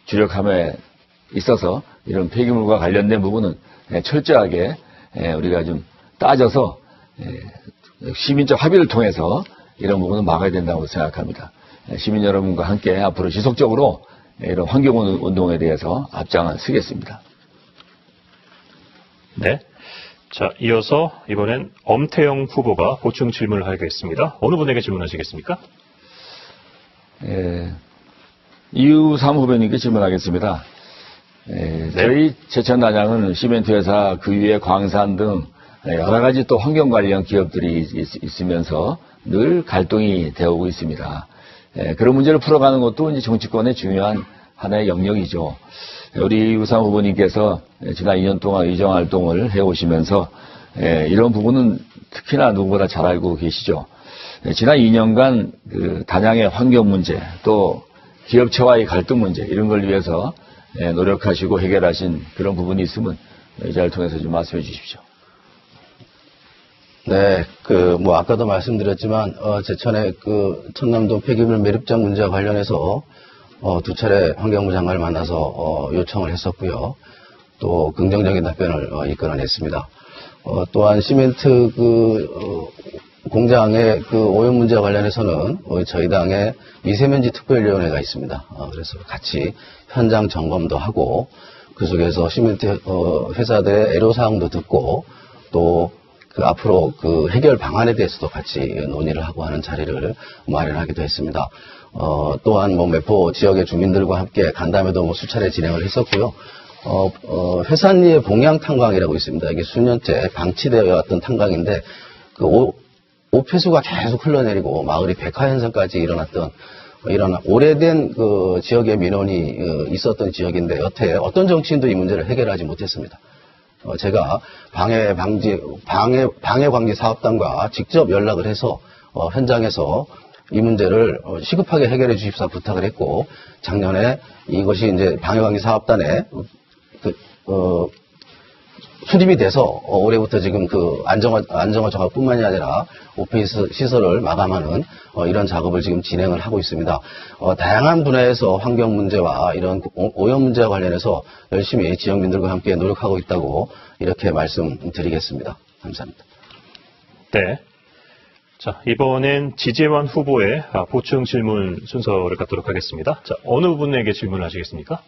주력함에 있어서 이런 폐기물과 관련된 부분은 철저하게 우리가 좀 따져서 시민적 합의를 통해서 이런 부분은 막아야 된다고 생각합니다. 시민 여러분과 함께 앞으로 지속적으로 이런 환경운동에 대해서 앞장을 서겠습니다. 네. 자, 이어서 이번엔 엄태영 후보가 보충 질문을 하겠습니다. 어느 분에게 질문하시겠습니까? 이우삼 후보님께 질문하겠습니다. 저희 제천 단양은 시멘트 회사, 그 위에 광산 등 여러 가지 또 환경 관련 기업들이 있으면서 늘 갈등이 되어오고 있습니다. 그런 문제를 풀어가는 것도 이제 정치권의 중요한 하나의 영역이죠. 우리 이우삼 후보님께서 지난 2년 동안 의정 활동을 해오시면서 이런 부분은 특히나 누구보다 잘 알고 계시죠. 지난 2년간 그 단양의 환경 문제, 또 기업체와의 갈등 문제 이런 걸 위해서 노력하시고 해결하신 그런 부분이 있으면 이 자리를 통해서 좀 말씀해 주십시오. 네, 아까도 말씀드렸지만, 제천의 천남도 폐기물 매립장 문제와 관련해서, 두 차례 환경부 장관을 만나서, 요청을 했었고요. 또 긍정적인 답변을 이끌어냈습니다. 또한 시멘트 공장의 오염 문제와 관련해서는 저희 당에 미세먼지 특별위원회가 있습니다. 그래서 같이 현장 점검도 하고, 그 속에서 시멘트 회사들의 애로사항도 듣고, 또 앞으로 해결 방안에 대해서도 같이 논의를 하고 하는 자리를 마련하기도 했습니다. 또한 매포 지역의 주민들과 함께 간담회도 수차례 진행을 했었고요. 회산리의 봉양 탄광이라고 있습니다. 이게 수년째 방치되어 왔던 탄광인데, 오폐수가 계속 흘러내리고 마을이 백화현상까지 일어났던 이런 오래된 지역의 민원이 있었던 지역인데, 여태 어떤 정치인도 이 문제를 해결하지 못했습니다. 제가 방해광지 사업단과 직접 연락을 해서 현장에서 이 문제를 시급하게 해결해 주십사 부탁을 했고, 작년에 이것이 이제 방해광지 사업단에 수립이 돼서 올해부터 지금 안정화 작업뿐만이 아니라 오피스 시설을 마감하는 이런 작업을 지금 진행을 하고 있습니다. 다양한 분야에서 환경 문제와 이런 오염 문제와 관련해서 열심히 지역민들과 함께 노력하고 있다고 이렇게 말씀드리겠습니다. 감사합니다. 네. 자, 이번엔 지재환 후보의 보충 질문 순서를 갖도록 하겠습니다. 자, 어느 분에게 질문을 하시겠습니까?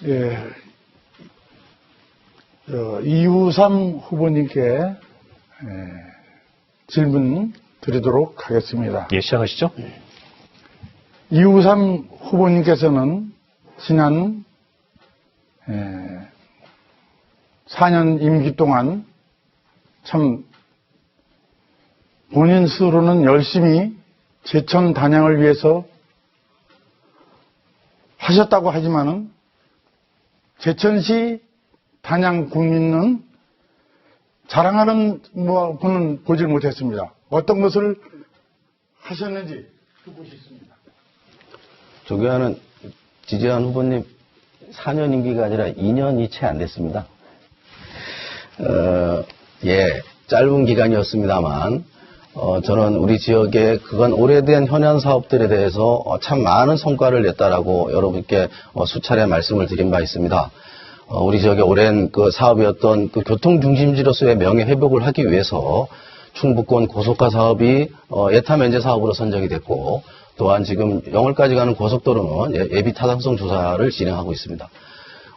예. 이우삼 후보님께 질문 드리도록 하겠습니다. 예, 시작하시죠. 이우삼 후보님께서는 지난 4년 임기 동안 참 본인 스스로는 열심히 제천 단양을 위해서 하셨다고 하지만은 제천시 단양 국민은 자랑하는 분은 보질 못했습니다. 어떤 것을 하셨는지 듣고 싶습니다. 존경하는 지재환 후보님, 4년 임기가 아니라 2년이 채 안 됐습니다. 짧은 기간이었습니다만, 저는 우리 지역의 그간 오래된 현안 사업들에 대해서 참 많은 성과를 냈다라고 여러분께 수차례 말씀을 드린 바 있습니다. 우리 지역의 오랜 사업이었던 교통 중심지로서의 명예 회복을 하기 위해서 충북권 고속화 사업이 예타 면제 사업으로 선정이 됐고, 또한 지금 영월까지 가는 고속도로는 예비 타당성 조사를 진행하고 있습니다.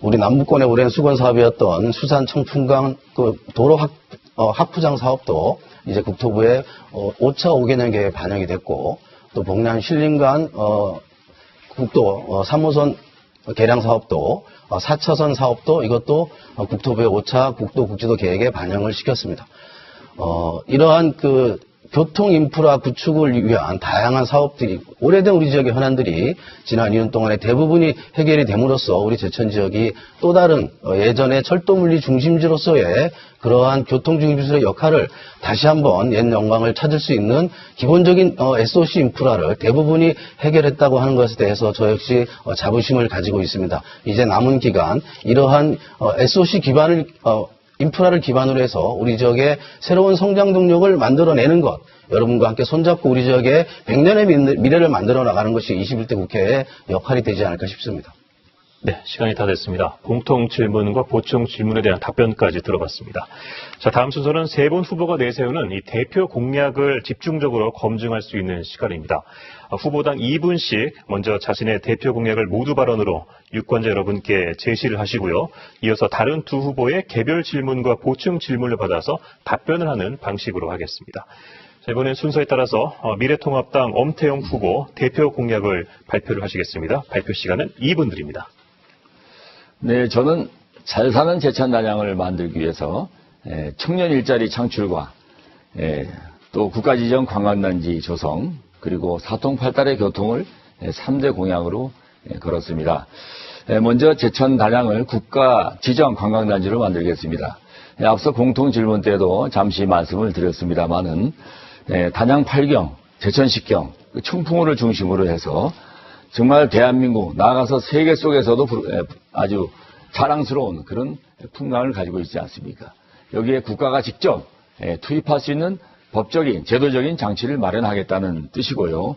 우리 남부권의 오랜 수건 사업이었던 수산 청풍강 도로 하프장 사업도 이제 국토부에 5차 5개년 계획에 반영이 됐고, 또 복남 신림간 국도 3호선 개량 사업도 4차선 사업도 이것도 국토부의 5차 국도 국지도 계획에 반영을 시켰습니다. 이러한 교통 인프라 구축을 위한 다양한 사업들이, 오래된 우리 지역의 현안들이 지난 2년 동안에 대부분이 해결이 됨으로써 우리 제천 지역이 또 다른 예전의 철도 물리 중심지로서의 그러한 교통 중심지의 역할을 다시 한번 옛 영광을 찾을 수 있는 기본적인 SOC 인프라를 대부분이 해결했다고 하는 것에 대해서 저 역시 자부심을 가지고 있습니다. 이제 남은 기간 이러한 SOC 기반을 인프라를 기반으로 해서 우리 지역의 새로운 성장 동력을 만들어내는 것, 여러분과 함께 손잡고 우리 지역의 100년의 미래를 만들어 나가는 것이 21대 국회의 역할이 되지 않을까 싶습니다. 네, 시간이 다 됐습니다. 공통 질문과 보충 질문에 대한 답변까지 들어봤습니다. 자, 다음 순서는 세 분 후보가 내세우는 이 대표 공약을 집중적으로 검증할 수 있는 시간입니다. 후보당 2분씩 먼저 자신의 대표 공약을 모두 발언으로 유권자 여러분께 제시를 하시고요. 이어서 다른 두 후보의 개별 질문과 보충 질문을 받아서 답변을 하는 방식으로 하겠습니다. 자, 이번엔 순서에 따라서 미래통합당 엄태영 후보 대표 공약을 발표를 하시겠습니다. 발표 시간은 2분 드립니다. 네, 저는 잘 사는 제천 단양을 만들기 위해서 청년 일자리 창출과 또 국가지정 관광단지 조성, 그리고 사통팔달의 교통을 3대 공약으로 걸었습니다. 먼저 제천 단양을 국가지정 관광단지로 만들겠습니다. 앞서 공통 질문 때도 잠시 말씀을 드렸습니다마는 단양 8경, 제천 10경, 청풍호를 중심으로 해서 정말 대한민국, 나아가서 세계 속에서도 아주 자랑스러운 그런 풍광을 가지고 있지 않습니까? 여기에 국가가 직접 투입할 수 있는 법적인, 제도적인 장치를 마련하겠다는 뜻이고요.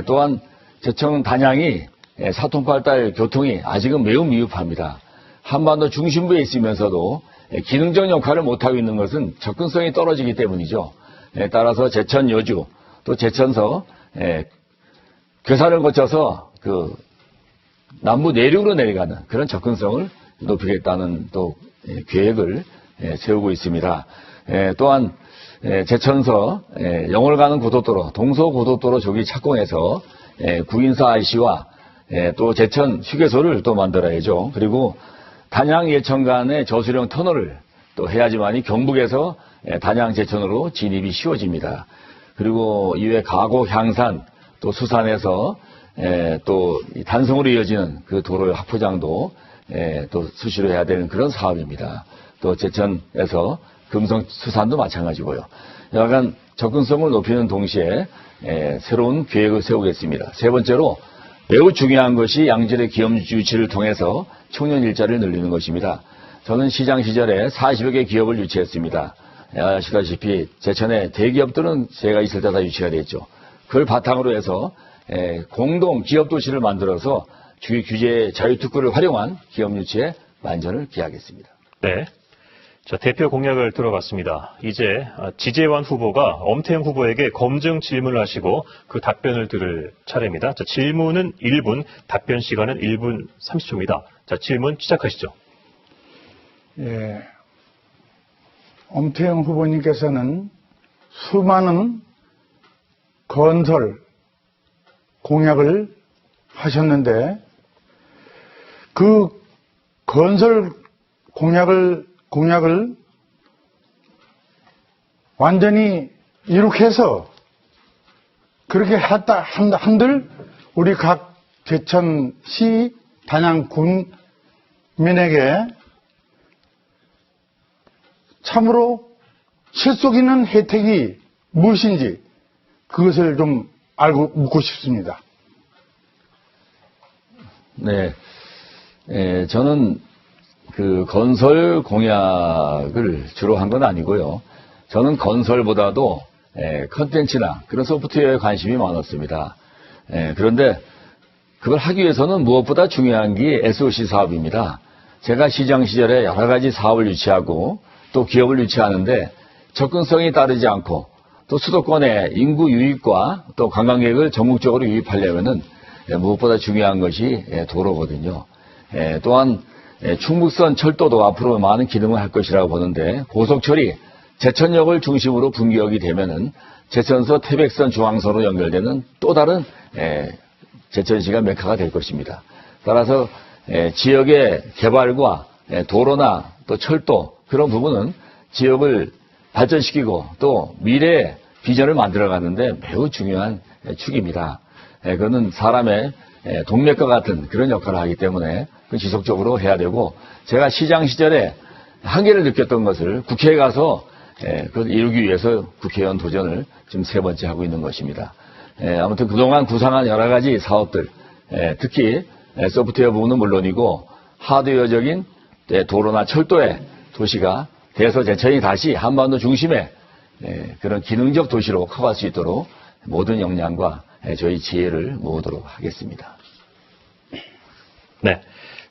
또한 제천 단양이 사통팔달 교통이 아직은 매우 미흡합니다. 한반도 중심부에 있으면서도 기능적 역할을 못하고 있는 것은 접근성이 떨어지기 때문이죠. 따라서 제천 여주, 또 제천서 괴산을 거쳐서 그 남부 내륙으로 내려가는 그런 접근성을 높이겠다는 또 계획을 세우고 있습니다. 또한 제천서 영월 가는 고속도로, 동서고속도로 조기 착공해서 구인사 IC와 또 제천 휴게소를 또 만들어야죠. 그리고 단양 예천 간의 저수령 터널을 또 해야지만이 경북에서 단양 제천으로 진입이 쉬워집니다. 그리고 이외 가곡 향산 또 수산에서 또 단성으로 이어지는 그 도로의 확포장도 또 수시로 해야 되는 그런 사업입니다. 또 제천에서 금성 수산도 마찬가지고요. 약간 접근성을 높이는 동시에 새로운 계획을 세우겠습니다. 세 번째로 매우 중요한 것이 양질의 기업 유치를 통해서 청년 일자리를 늘리는 것입니다. 저는 시장 시절에 40여 개 기업을 유치했습니다. 아시다시피 제천의 대기업들은 제가 있을 때 다 유치가 됐죠. 그걸 바탕으로 해서 공동 기업 도시를 만들어서 규제 자유특구를 활용한 기업 유치에 만전을 기하겠습니다. 네. 자, 대표 공약을 들어봤습니다. 이제 지재환 후보가 엄태영 후보에게 검증 질문을 하시고 그 답변을 들을 차례입니다. 자, 질문은 1분, 답변 시간은 1분 30초입니다. 자, 질문 시작하시죠. 예, 엄태영 후보님께서는 수많은 건설 공약을 하셨는데 그 건설 공약을 완전히 이룩해서 그렇게 했다 한들 우리 각 제천시 단양군민에게 참으로 실속 있는 혜택이 무엇인지 그것을 좀 알고 묻고 싶습니다. 네, 저는 그 건설 공약을 주로 한 건 아니고요. 저는 건설보다도 컨텐츠나 그런 소프트웨어에 관심이 많았습니다. 그런데 그걸 하기 위해서는 무엇보다 중요한 게 SOC 사업입니다. 제가 시장 시절에 여러 가지 사업을 유치하고 또 기업을 유치하는데 접근성이 따르지 않고 또 수도권의 인구 유입과 또 관광객을 전국적으로 유입하려면은 무엇보다 중요한 것이 도로거든요. 또한 충북선 철도도 앞으로 많은 기능을 할 것이라고 보는데 고속철이 제천역을 중심으로 분기역이 되면은 제천서 태백선 중앙선으로 연결되는 또 다른 제천시가 메카가 될 것입니다. 따라서 지역의 개발과 도로나 또 철도 그런 부분은 지역을 발전시키고 또 미래에 비전을 만들어가는데 매우 중요한 축입니다. 그거는 사람의 동맥과 같은 그런 역할을 하기 때문에 지속적으로 해야 되고, 제가 시장 시절에 한계를 느꼈던 것을 국회에 가서 그걸 이루기 위해서 국회의원 도전을 지금 3번째 하고 있는 것입니다. 아무튼 그동안 구상한 여러 가지 사업들, 특히 소프트웨어 부분은 물론이고 하드웨어적인 도로나 철도의 도시가 대서제천이 다시 한반도 중심의 그런 기능적 도시로 커갈 수 있도록 모든 역량과 저희 지혜를 모으도록 하겠습니다. 네.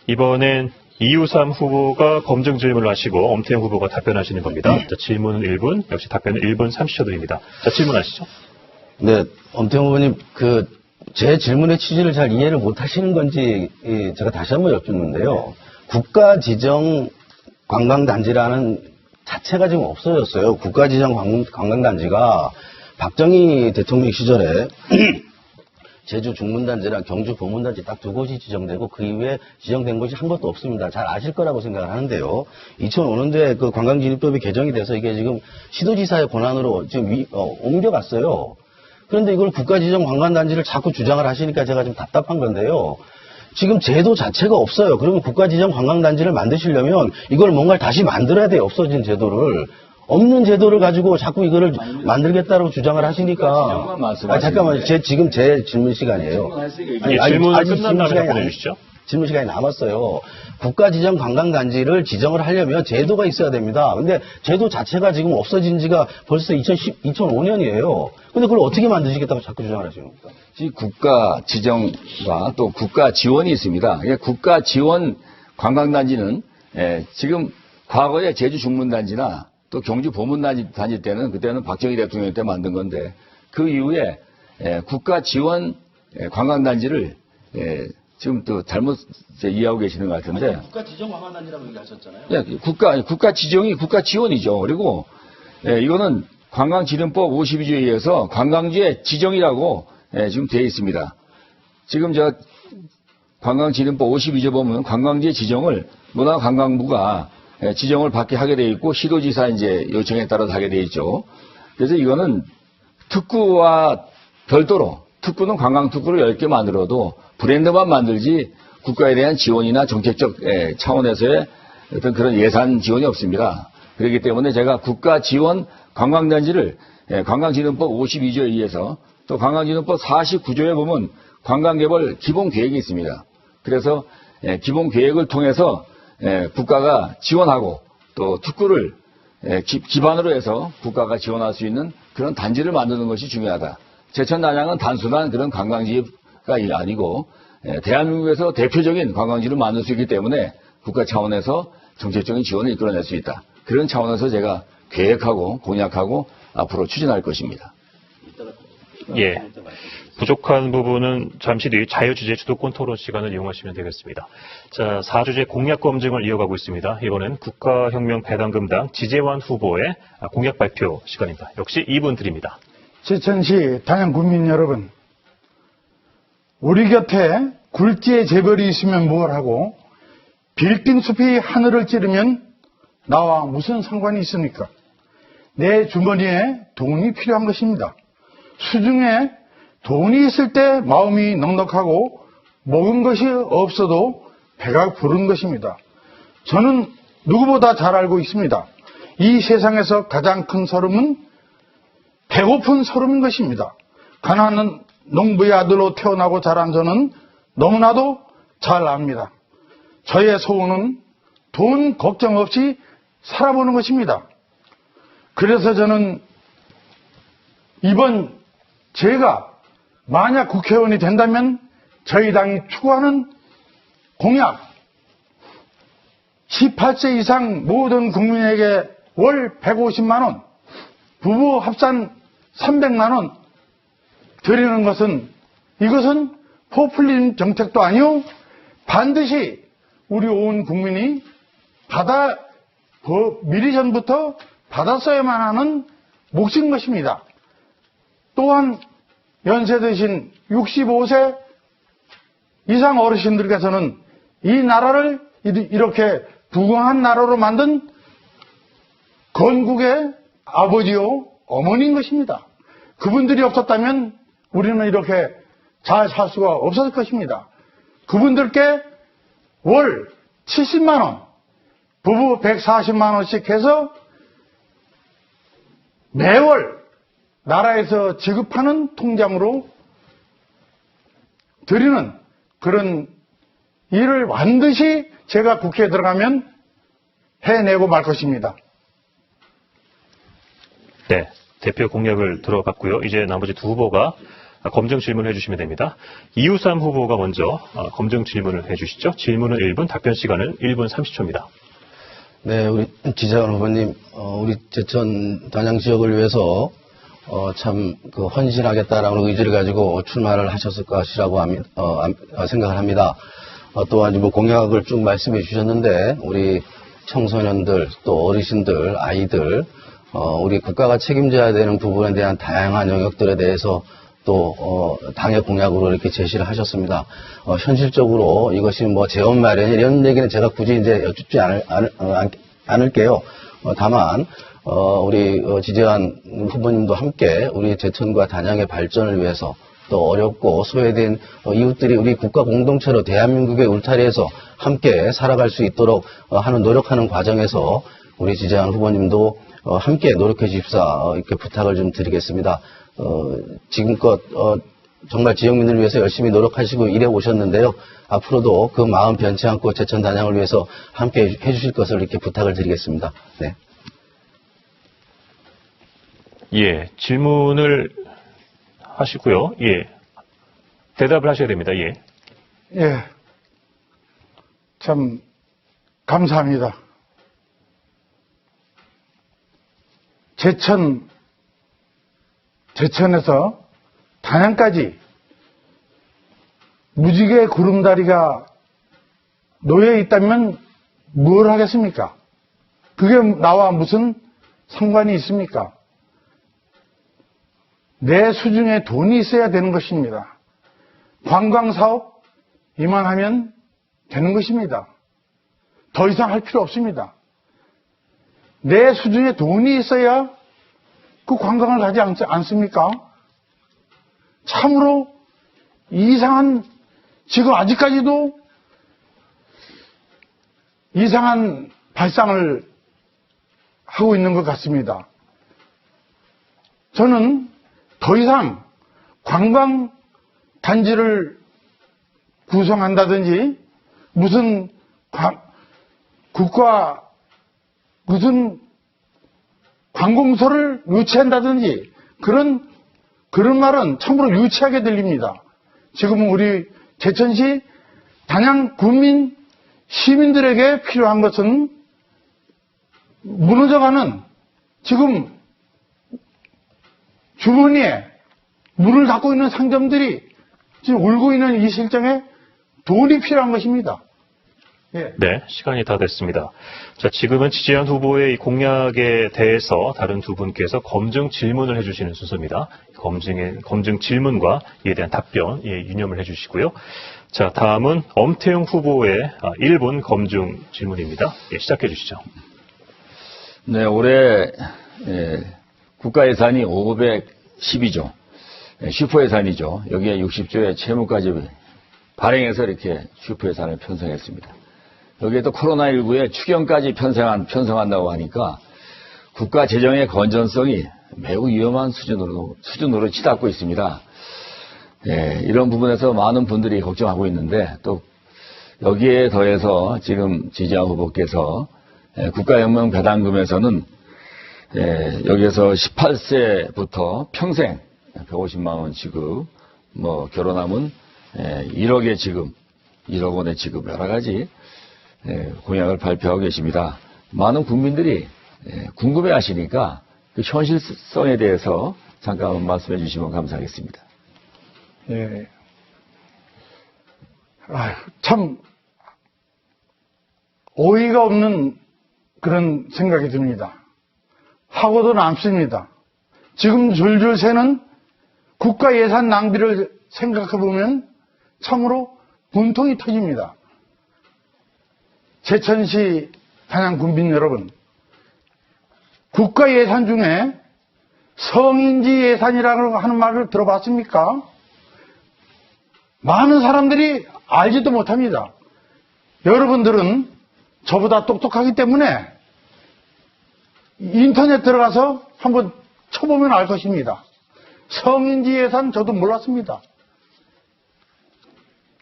이번엔 이우삼 후보가 검증 질문을 하시고 엄태영 후보가 답변하시는 겁니다. 자, 질문은 1분, 역시 답변은 1분 30초 드립니다. 자, 질문하시죠. 네, 엄태영 후보님, 제 질문의 취지를 잘 이해를 못 하시는 건지, 제가 다시 한번 여쭙는데요. 국가 지정 관광단지라는 자체가 지금 없어졌어요. 국가 지정 관광단지가 박정희 대통령 시절에 제주 중문단지랑 경주 보문단지 딱 2곳이 지정되고 그 이후에 지정된 곳이 한 곳도 없습니다. 잘 아실 거라고 생각을 하는데요. 2005년도에 그 관광진입법이 개정이 돼서 이게 지금 시도지사의 권한으로 지금 옮겨갔어요. 그런데 이걸 국가지정 관광단지를 자꾸 주장을 하시니까 제가 좀 답답한 건데요. 지금 제도 자체가 없어요. 그러면 국가지정 관광단지를 만드시려면 이걸 뭔가를 다시 만들어야 돼요. 없어진 제도를. 없는 제도를 가지고 자꾸 이거를 만들겠다고 주장을 하시니까. 잠깐만요. 지금 제 질문 시간이에요. 질문을 끝난 다음에 답변해 주시죠. 질문 시간이 남았어요. 국가지정 관광단지를 지정을 하려면 제도가 있어야 됩니다. 근데 제도 자체가 지금 없어진 지가 벌써 2005년이에요. 근데 그걸 어떻게 만드시겠다고 자꾸 주장을 하시는 겁니까? 국가 지정과 또 국가 지원이 있습니다. 국가 지원 관광단지는 지금 과거에 제주 중문단지나 또 경주 보문단지 때는 그때는 박정희 대통령 때 만든 건데, 그 이후에 국가 지원 관광단지를 지금 또 잘못 이해하고 계시는 것 같은데. 국가 지정 관광단지라고 얘기하셨잖아요. 국가 지정이 국가 지원이죠. 그리고 이거는 관광진흥법 52조에 의해서 관광지의 지정이라고 지금 되어 있습니다. 지금 관광진흥법 52조 보면 관광지의 지정을 문화관광부가 지정을 받게 하게 되어 있고 시도지사 이제 요청에 따라서 하게 되어 있죠. 그래서 이거는 특구와 별도로, 특구는 관광특구를 10개 만들어도 브랜드만 만들지 국가에 대한 지원이나 정책적 차원에서의 어떤 그런 예산 지원이 없습니다. 그렇기 때문에 제가 국가 지원 관광단지를 관광진흥법 52조에 의해서 또 관광진흥법 49조에 보면 관광개발 기본계획이 있습니다. 그래서 기본계획을 통해서 국가가 지원하고 또 특구를 기반으로 해서 국가가 지원할 수 있는 그런 단지를 만드는 것이 중요하다. 제천 단양은 단순한 그런 관광지가 아니고 대한민국에서 대표적인 관광지를 만들 수 있기 때문에 국가 차원에서 정책적인 지원을 이끌어낼 수 있다. 그런 차원에서 제가 계획하고 공약하고 앞으로 추진할 것입니다. 예. 부족한 부분은 잠시 뒤 자유주제 주도권 토론 시간을 이용하시면 되겠습니다. 자, 4주제 공약 검증을 이어가고 있습니다. 이번엔 국가혁명 배당금당 지재환 후보의 공약 발표 시간입니다. 역시 2분 드립니다. 제천시 단양 국민 여러분, 우리 곁에 굴지의 재벌이 있으면 뭘 하고 빌딩 숲이 하늘을 찌르면 나와 무슨 상관이 있습니까? 내 주머니에 돈이 필요한 것입니다. 수중에 돈이 있을 때 마음이 넉넉하고 먹은 것이 없어도 배가 부른 것입니다. 저는 누구보다 잘 알고 있습니다. 이 세상에서 가장 큰 서름은 배고픈 서름인 것입니다. 가난한 농부의 아들로 태어나고 자란 저는 너무나도 잘 압니다. 저의 소원은 돈 걱정 없이 살아보는 것입니다. 그래서 저는 이번 제가 만약 국회의원이 된다면 저희 당이 추구하는 공약 18세 이상 모든 국민에게 월 150만 원, 부부 합산 300만 원 드리는 것은 이것은 포퓰리즘 정책도 아니요 반드시 우리 온 국민이 미리 전부터 받았어야만 하는 몫인 것입니다. 또한 연세 드신 65세 이상 어르신들께서는 이 나라를 이렇게 부강한 나라로 만든 건국의 아버지요 어머니인 것입니다. 그분들이 없었다면 우리는 이렇게 잘 살 수가 없었을 것입니다. 그분들께 월 70만 원, 부부 140만 원씩 해서 매월 나라에서 지급하는 통장으로 드리는 그런 일을 반드시 제가 국회에 들어가면 해내고 말 것입니다. 네, 대표 공약을 들어봤고요. 이제 나머지 두 후보가 검증 질문을 해주시면 됩니다. 이우삼 후보가 먼저 검증 질문을 해주시죠. 질문은 1분, 답변 시간은 1분 30초입니다. 네, 우리 지자원 후보님, 우리 제천 단양 지역을 위해서 참 헌신하겠다라는 의지를 가지고 출마를 하셨을 것이라고 생각을 합니다. 또한 뭐 공약을 쭉 말씀해 주셨는데 우리 청소년들 또 어르신들 아이들 우리 국가가 책임져야 되는 부분에 대한 다양한 영역들에 대해서 또 당의 공약으로 이렇게 제시를 하셨습니다. 현실적으로 이것이 뭐 재원 마련 이런 얘기는 제가 굳이 이제 여쭙지 않을게요. 다만 우리 지재환 후보님도 함께 우리 제천과 단양의 발전을 위해서 또 어렵고 소외된 이웃들이 우리 국가 공동체로 대한민국의 울타리에서 함께 살아갈 수 있도록 노력하는 과정에서 우리 지재환 후보님도 함께 노력해 주십사 이렇게 부탁을 좀 드리겠습니다. 지금껏 정말 지역민들을 위해서 열심히 노력하시고 일해 오셨는데요. 앞으로도 그 마음 변치 않고 제천 단양을 위해서 함께 해주실 것을 이렇게 부탁을 드리겠습니다. 네. 예, 질문을 하시고요. 예, 대답을 하셔야 됩니다. 예. 예, 참 감사합니다. 제천에서 단양까지 무지개 구름다리가 놓여 있다면 뭘 하겠습니까? 그게 나와 무슨 상관이 있습니까? 내 수중에 돈이 있어야 되는 것입니다. 관광사업 이만하면 되는 것입니다. 더 이상 할 필요 없습니다. 내 수중에 돈이 있어야 그 관광을 가지 않습니까? 참으로 이상한, 지금 아직까지도 이상한 발상을 하고 있는 것 같습니다. 저는 더 이상 관광 단지를 구성한다든지 무슨 국가 무슨 관공서를 유치한다든지 그런 말은 참으로 유치하게 들립니다. 지금 우리 제천시 단양 군민 시민들에게 필요한 것은 무너져가는 지금 주머니에 문을 닫고 있는 상점들이 지금 울고 있는 이 실정에 돈이 필요한 것입니다. 예. 네, 시간이 다 됐습니다. 자, 지금은 지재환 후보의 이 공약에 대해서 다른 두 분께서 검증 질문을 해주시는 순서입니다. 검증 질문과 이에 대한 답변, 유념을 해주시고요. 자, 다음은 엄태웅 후보의 1분 검증 질문입니다. 시작해 주시죠. 네, 올해 국가 예산이 512조, 슈퍼 예산이죠. 여기에 60조의 채무까지 발행해서 이렇게 슈퍼 예산을 편성했습니다. 여기에 또 코로나19에 추경까지 편성한다고 하니까 국가 재정의 건전성이 매우 위험한 수준으로 치닫고 있습니다. 이런 부분에서 많은 분들이 걱정하고 있는데 또 여기에 더해서 지금 지지한 후보께서 국가혁명 배당금에서는 여기에서 18세부터 평생 150만 원 지급, 결혼하면 1억의 지급, 1억 원의 지급 여러 가지 공약을 발표하고 계십니다. 많은 국민들이 궁금해 하시니까 그 현실성에 대해서 잠깐 말씀해 주시면 감사하겠습니다. 예. 참 어이가 없는 그런 생각이 듭니다. 하고도 남습니다. 지금 줄줄 새는 국가 예산 낭비를 생각해 보면 참으로 분통이 터집니다. 제천시 단양 군민 여러분, 국가 예산 중에 성인지 예산이라고 하는 말을 들어봤습니까? 많은 사람들이 알지도 못합니다. 여러분들은 저보다 똑똑하기 때문에 인터넷 들어가서 한번 쳐보면 알 것입니다. 성인지 예산 저도 몰랐습니다.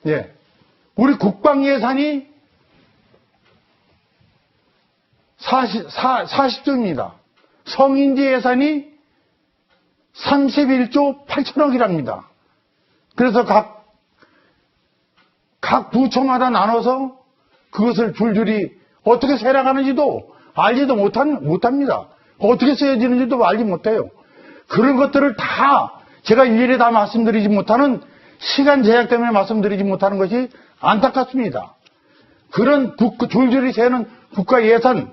예. 우리 국방 예산이 40조입니다. 성인지 예산이 31조 8천억이랍니다. 그래서 각 부처마다 나눠서 그것을 줄줄이 어떻게 세나가는지도 알지도 못합니다. 어떻게 쓰여지는지도 알지 못해요. 그런 것들을 다 제가 일일이 다 말씀드리지 못하는 시간 제약 때문에 말씀드리지 못하는 것이 안타깝습니다. 그런 줄줄이 새는 국가 예산,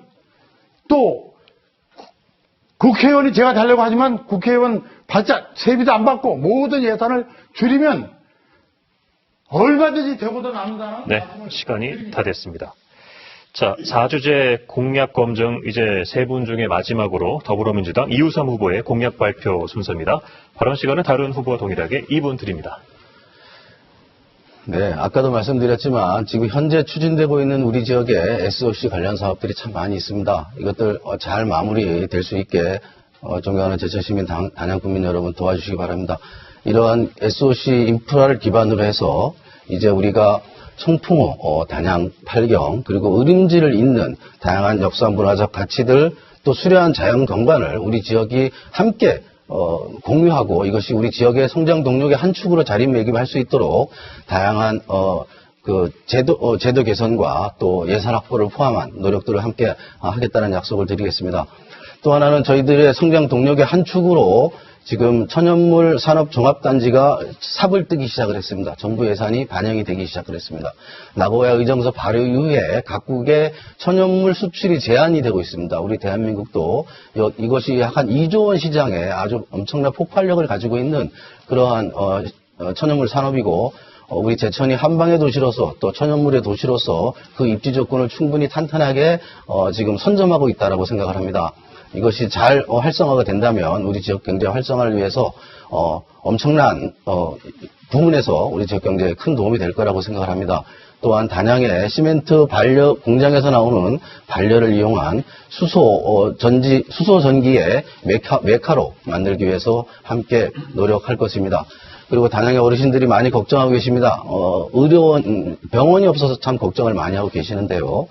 또 국회의원이 제가 되려고 하지만 국회의원 세비도 안 받고 모든 예산을 줄이면 얼마든지 되고도 남는다는. 네, 시간이 다 됐습니다. 자, 4주제 공약 검증 이제 세 분 중에 마지막으로 더불어민주당 이우삼 후보의 공약 발표 순서입니다. 발언 시간은 다른 후보와 동일하게 2분 드립니다. 네, 아까도 말씀드렸지만 지금 현재 추진되고 있는 우리 지역에 SOC 관련 사업들이 참 많이 있습니다. 이것들 잘 마무리될 수 있게 존경하는 제천시민 단양군민 여러분 도와주시기 바랍니다. 이러한 SOC 인프라를 기반으로 해서 이제 우리가 청풍호, 단양, 팔경 그리고 의림지를 잇는 다양한 역사 문화적 가치들 또 수려한 자연 경관을 우리 지역이 함께 공유하고 이것이 우리 지역의 성장 동력의 한 축으로 자리매김할 수 있도록 다양한 제도 개선과 또 예산 확보를 포함한 노력들을 함께 하겠다는 약속을 드리겠습니다. 또 하나는 저희들의 성장 동력의 한 축으로 지금 천연물 산업 종합단지가 삽을 뜨기 시작을 했습니다. 정부 예산이 반영이 되기 시작을 했습니다. 나고야 의정서 발효 이후에 각국의 천연물 수출이 제한이 되고 있습니다. 우리 대한민국도 이것이 약 한 2조 원 시장에 아주 엄청난 폭발력을 가지고 있는 그러한 천연물 산업이고 우리 제천이 한방의 도시로서 또 천연물의 도시로서 그 입지 조건을 충분히 탄탄하게 지금 선점하고 있다라고 생각을 합니다. 이것이 잘 활성화가 된다면 우리 지역 경제 활성화를 위해서 엄청난 부분에서 우리 지역 경제에 큰 도움이 될 거라고 생각을 합니다. 또한 단양의 시멘트 반려 공장에서 나오는 반려를 이용한 수소 전기의 메카로 만들기 위해서 함께 노력할 것입니다. 그리고 단양의 어르신들이 많이 걱정하고 계십니다. 병원이 없어서 참 걱정을 많이 하고 계시는데요.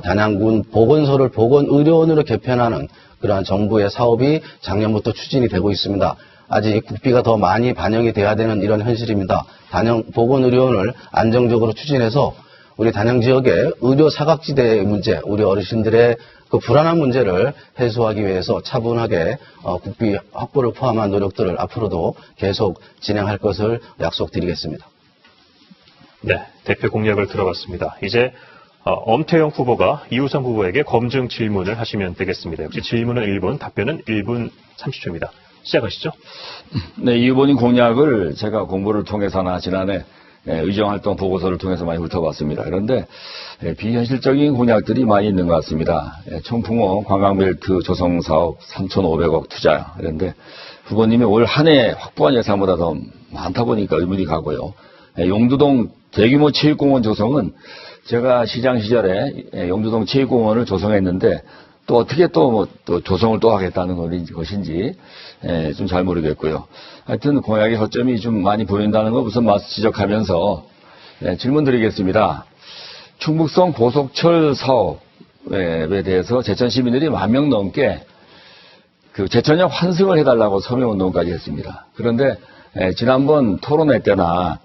단양군 보건소를 보건의료원으로 개편하는 그러한 정부의 사업이 작년부터 추진이 되고 있습니다. 아직 국비가 더 많이 반영이 돼야 되는 이런 현실입니다. 단양 보건의료원을 안정적으로 추진해서 우리 단양 지역의 의료 사각지대의 문제, 우리 어르신들의 그 불안한 문제를 해소하기 위해서 차분하게 국비 확보를 포함한 노력들을 앞으로도 계속 진행할 것을 약속드리겠습니다. 네, 대표 공약을 들어봤습니다. 이제 엄태영 후보가 이우삼 후보에게 검증 질문을 하시면 되겠습니다. 역시 질문은 1분, 답변은 1분 30초입니다. 시작하시죠. 네, 이 후보님 공약을 제가 공부를 통해서나 지난해 의정활동 보고서를 통해서 많이 훑어봤습니다. 그런데 비현실적인 공약들이 많이 있는 것 같습니다. 청풍호 관광벨트 조성사업 3,500억 투자. 그런데 후보님이 올 한 해 확보한 예산보다 더 많다 보니까 의문이 가고요. 용두동 대규모 체육공원 조성은 제가 시장 시절에 용두동 체육공원을 조성했는데 또 어떻게 또 조성을 또 하겠다는 것인지 좀 잘 모르겠고요. 하여튼 공약의 허점이 좀 많이 보인다는 거 우선 지적하면서 질문 드리겠습니다. 충북성 고속철 사업에 대해서 제천 시민들이 10,000명 넘게 그 제천역 환승을 해달라고 서명운동까지 했습니다. 그런데 지난번 토론회 때나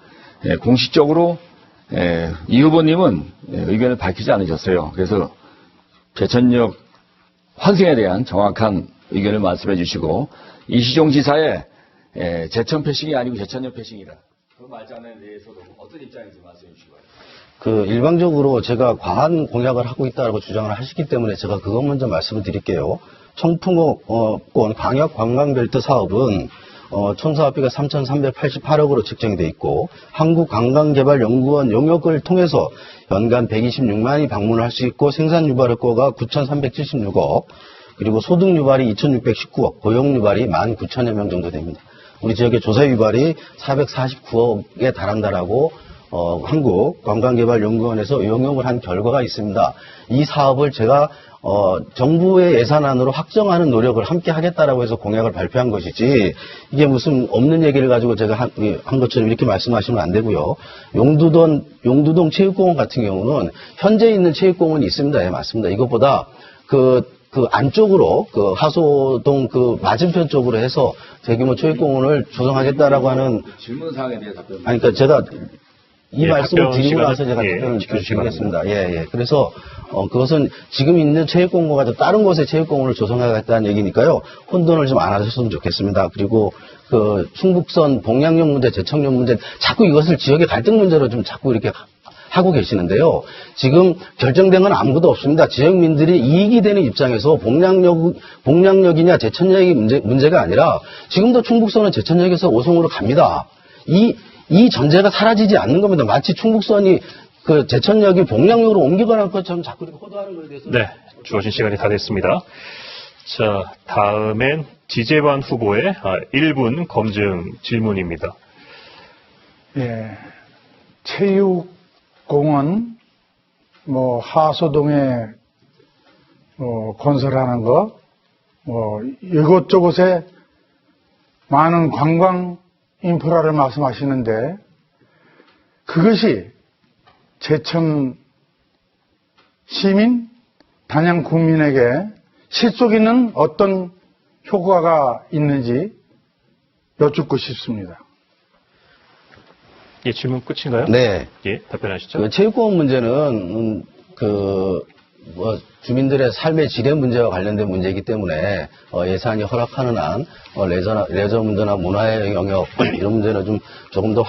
공식적으로 이 후보님은 의견을 밝히지 않으셨어요. 그래서 제천역 환승에 대한 정확한 의견을 말씀해 주시고 이시종 지사의 제천 패싱이 아니고 제천역 패싱이다. 그 말장난에 대해서도 어떤 입장인지 말씀해 주시기 바랍니다. 일방적으로 제가 과한 공약을 하고 있다고 주장을 하시기 때문에 제가 그것 먼저 말씀을 드릴게요. 청풍호권 광역관광벨트 사업은 촌사업비가 3,388억으로 책정이 돼 있고 한국관광개발연구원 용역을 통해서 연간 126만이 방문을 할 수 있고 생산 유발 효과가 9,376억 그리고 소득 유발이 2,619억, 고용 유발이 19,000여 명 정도 됩니다. 우리 지역의 조사 유발이 449억에 달한다라고 한국관광개발연구원에서 용역을 한 결과가 있습니다. 이 사업을 제가 정부의 예산안으로 확정하는 노력을 함께 하겠다라고 해서 공약을 발표한 것이지, 이게 무슨 없는 얘기를 가지고 제가 한 것처럼 이렇게 말씀하시면 안 되고요. 용두동 체육공원 같은 경우는 현재 있는 체육공원이 있습니다. 예, 맞습니다. 이것보다 그 안쪽으로, 하소동 맞은편 쪽으로 해서 대규모 체육공원을 조성하겠다라고 하는, 질문 사항에 대해 답변. 아니, 그러니까 제가 이 예, 말씀을 답변 드리고 시간을, 나서 제가 예, 답변을 지켜주시기 드리겠습니다. 예. 그래서, 그것은 지금 있는 체육공원과 다른 곳에 체육공원을 조성하겠다는 얘기니까요. 혼돈을 좀 안 하셨으면 좋겠습니다. 그리고 충북선 봉양역 문제, 제청역 문제, 자꾸 이것을 지역의 갈등 문제로 좀 자꾸 이렇게 하고 계시는데요. 지금 결정된 건 아무것도 없습니다. 지역민들이 이익이 되는 입장에서 봉양역이냐 제천역이 문제가 아니라, 지금도 충북선은 제천역에서 오송으로 갑니다. 이 전제가 사라지지 않는 겁니다. 마치 충북선이 제천역이 봉양역으로 옮겨가는 것처럼 자꾸 이렇게 호도하는 것에 대해서. 네, 주어진 시간이 다 됐습니다. 자, 다음엔 지재환 후보의 1분 검증 질문입니다. 예. 체육공원, 하소동에, 건설하는 거, 이곳저곳에 많은 관광 인프라를 말씀하시는데, 그것이 제천 시민, 단양 국민에게 실속 있는 어떤 효과가 있는지 여쭙고 싶습니다. 예, 질문 끝인가요? 네. 예, 답변하시죠. 체육공원 문제는 주민들의 삶의 질의 문제와 관련된 문제이기 때문에 예산이 허락하는 한 레저 문제나 문화의 영역 이런 문제는 조금 더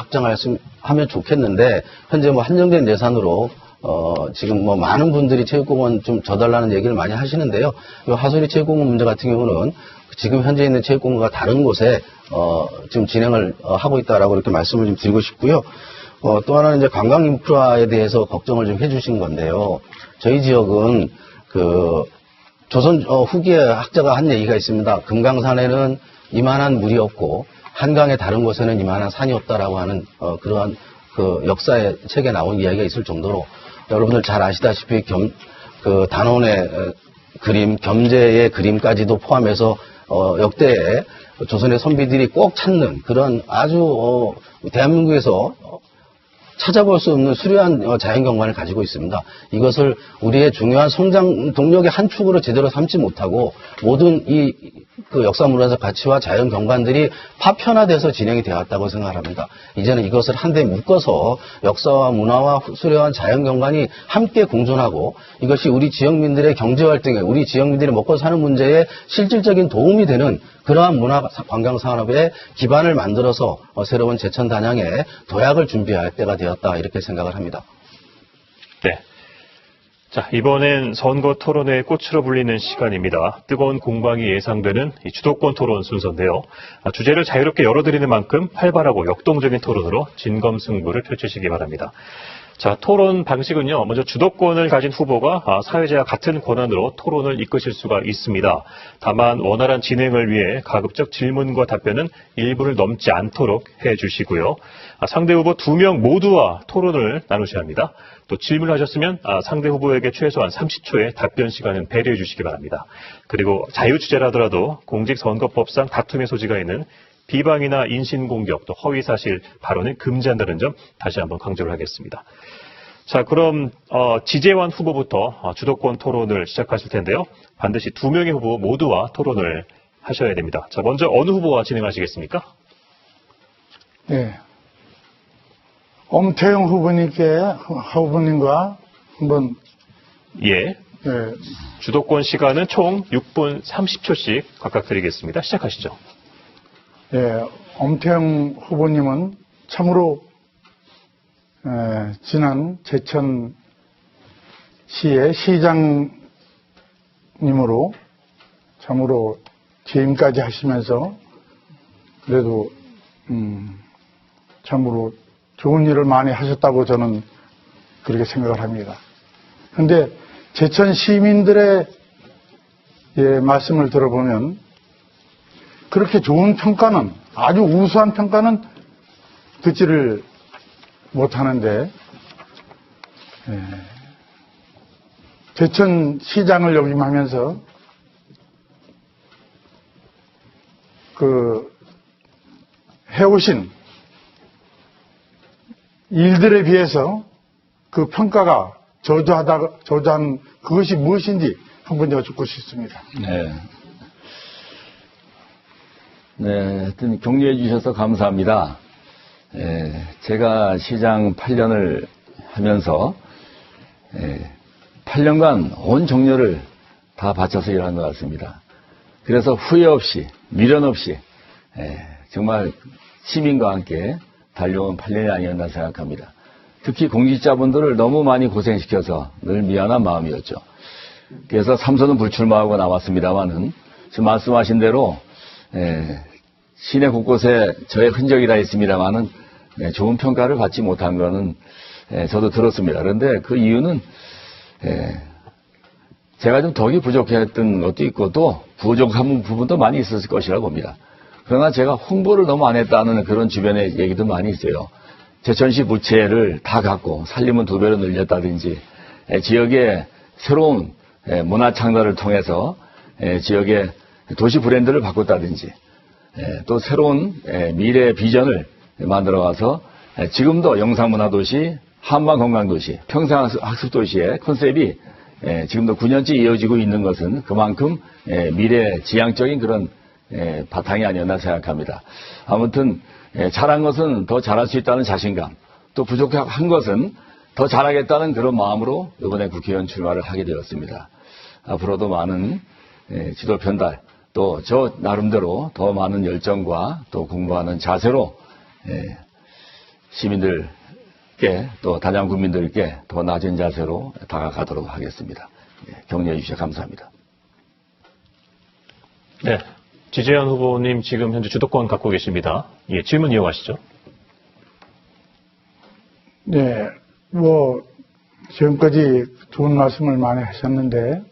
하면 좋겠는데, 현재 한정된 예산으로 지금 많은 분들이 체육공원 좀 져달라는 얘기를 많이 하시는데요. 이 하소리 체육공원 문제 같은 경우는 지금 현재 있는 체육공원과 다른 곳에 지금 진행을 하고 있다라고 이렇게 말씀을 좀 드리고 싶고요. 또 하나는 이제 관광 인프라에 대해서 걱정을 좀 해주신 건데요. 저희 지역은 조선 후기에 학자가 한 얘기가 있습니다. 금강산에는 이만한 물이 없고 한강의 다른 곳에는 이만한 산이 없다라고 하는 그러한 역사의 책에 나온 이야기가 있을 정도로, 여러분들 잘 아시다시피 단원의 그림, 겸재의 그림까지도 포함해서 역대에 조선의 선비들이 꼭 찾는 그런 아주 대한민국에서 찾아볼 수 없는 수려한 자연경관을 가지고 있습니다. 이것을 우리의 중요한 성장 동력의 한 축으로 제대로 삼지 못하고 모든 역사문화적 가치와 자연경관들이 파편화돼서 진행이 되었다고 생각합니다. 이제는 이것을 한데 묶어서 역사와 문화와 수려한 자연경관이 함께 공존하고, 이것이 우리 지역민들의 경제활동에, 우리 지역민들이 먹고 사는 문제에 실질적인 도움이 되는 그러한 문화관광산업의 기반을 만들어서 새로운 제천 단양에 도약을 준비할 때가 되었다, 이렇게 생각을 합니다. 네. 자, 이번엔 선거 토론회의 꽃으로 불리는 시간입니다. 뜨거운 공방이 예상되는 이 주도권 토론 순서인데요. 주제를 자유롭게 열어드리는 만큼 활발하고 역동적인 토론으로 진검승부를 펼치시기 바랍니다. 자, 토론 방식은요, 먼저 주도권을 가진 후보가 사회자와 같은 권한으로 토론을 이끄실 수가 있습니다. 다만 원활한 진행을 위해 가급적 질문과 답변은 1분을 넘지 않도록 해주시고요. 상대 후보 2명 모두와 토론을 나누셔야 합니다. 또 질문하셨으면 상대 후보에게 최소한 30초의 답변 시간은 배려해 주시기 바랍니다. 그리고 자유주제라더라도 공직선거법상 다툼의 소지가 있는 비방이나 인신공격, 또 허위사실 발언은 금지한다는 점 다시 한번 강조를 하겠습니다. 자, 그럼 지재환 후보부터 주도권 토론을 시작하실 텐데요. 반드시 2명의 후보 모두와 토론을 하셔야 됩니다. 자, 먼저 어느 후보와 진행하시겠습니까? 네. 엄태영 후보님과 한번. 예. 네. 주도권 시간은 총 6분 30초씩 각각 드리겠습니다. 시작하시죠. 예, 엄태영 후보님은 참으로 지난 제천시의 시장님으로 참으로 재임까지 하시면서 그래도 참으로 좋은 일을 많이 하셨다고 저는 그렇게 생각을 합니다. 그런데 제천 시민들의 말씀을 들어보면 그렇게 좋은 평가는, 아주 우수한 평가는 듣지를 못하는데, 제천시장을 역임하면서 해오신 일들에 비해서 그 평가가 저조한 그것이 무엇인지 한번 여쭙고 싶습니다. 네. 네, 하여튼 격려해 주셔서 감사합니다. 제가 시장 8년을 하면서 8년간 온 정열을 다 바쳐서 일한 것 같습니다. 그래서 후회 없이, 미련 없이 정말 시민과 함께 달려온 8년이 아니었나 생각합니다. 특히 공직자분들을 너무 많이 고생시켜서 늘 미안한 마음이었죠. 그래서 3선은 불출마하고 나왔습니다만은 지금 말씀하신 대로 시내 곳곳에 저의 흔적이 다 있습니다만은 좋은 평가를 받지 못한 거는 저도 들었습니다. 그런데 그 이유는 제가 좀 덕이 부족했던 것도 있고 또 부족한 부분도 많이 있었을 것이라고 봅니다. 그러나 제가 홍보를 너무 안 했다는 그런 주변의 얘기도 많이 있어요. 제천시 부채를 다 갖고 살림은 2배로 늘렸다든지 지역의 새로운 문화 창달을 통해서 지역의 도시 브랜드를 바꿨다든지 또 새로운 미래 비전을 만들어가서 지금도 영상문화도시, 한방건강도시, 평생학습도시의 컨셉이 지금도 9년째 이어지고 있는 것은 그만큼 미래 지향적인 그런 바탕이 아니었나 생각합니다. 아무튼 잘한 것은 더 잘할 수 있다는 자신감, 또 부족한 것은 더 잘하겠다는 그런 마음으로 이번에 국회의원 출마를 하게 되었습니다. 앞으로도 많은 지도 편달, 또 저 나름대로 더 많은 열정과 또 공부하는 자세로 시민들께 또 다량 국민들께 더 낮은 자세로 다가가도록 하겠습니다. 격려해 주셔서 감사합니다. 네. 지재현 후보님 지금 현재 주도권 갖고 계십니다. 예, 질문 이어가시죠. 네, 지금까지 좋은 말씀을 많이 하셨는데,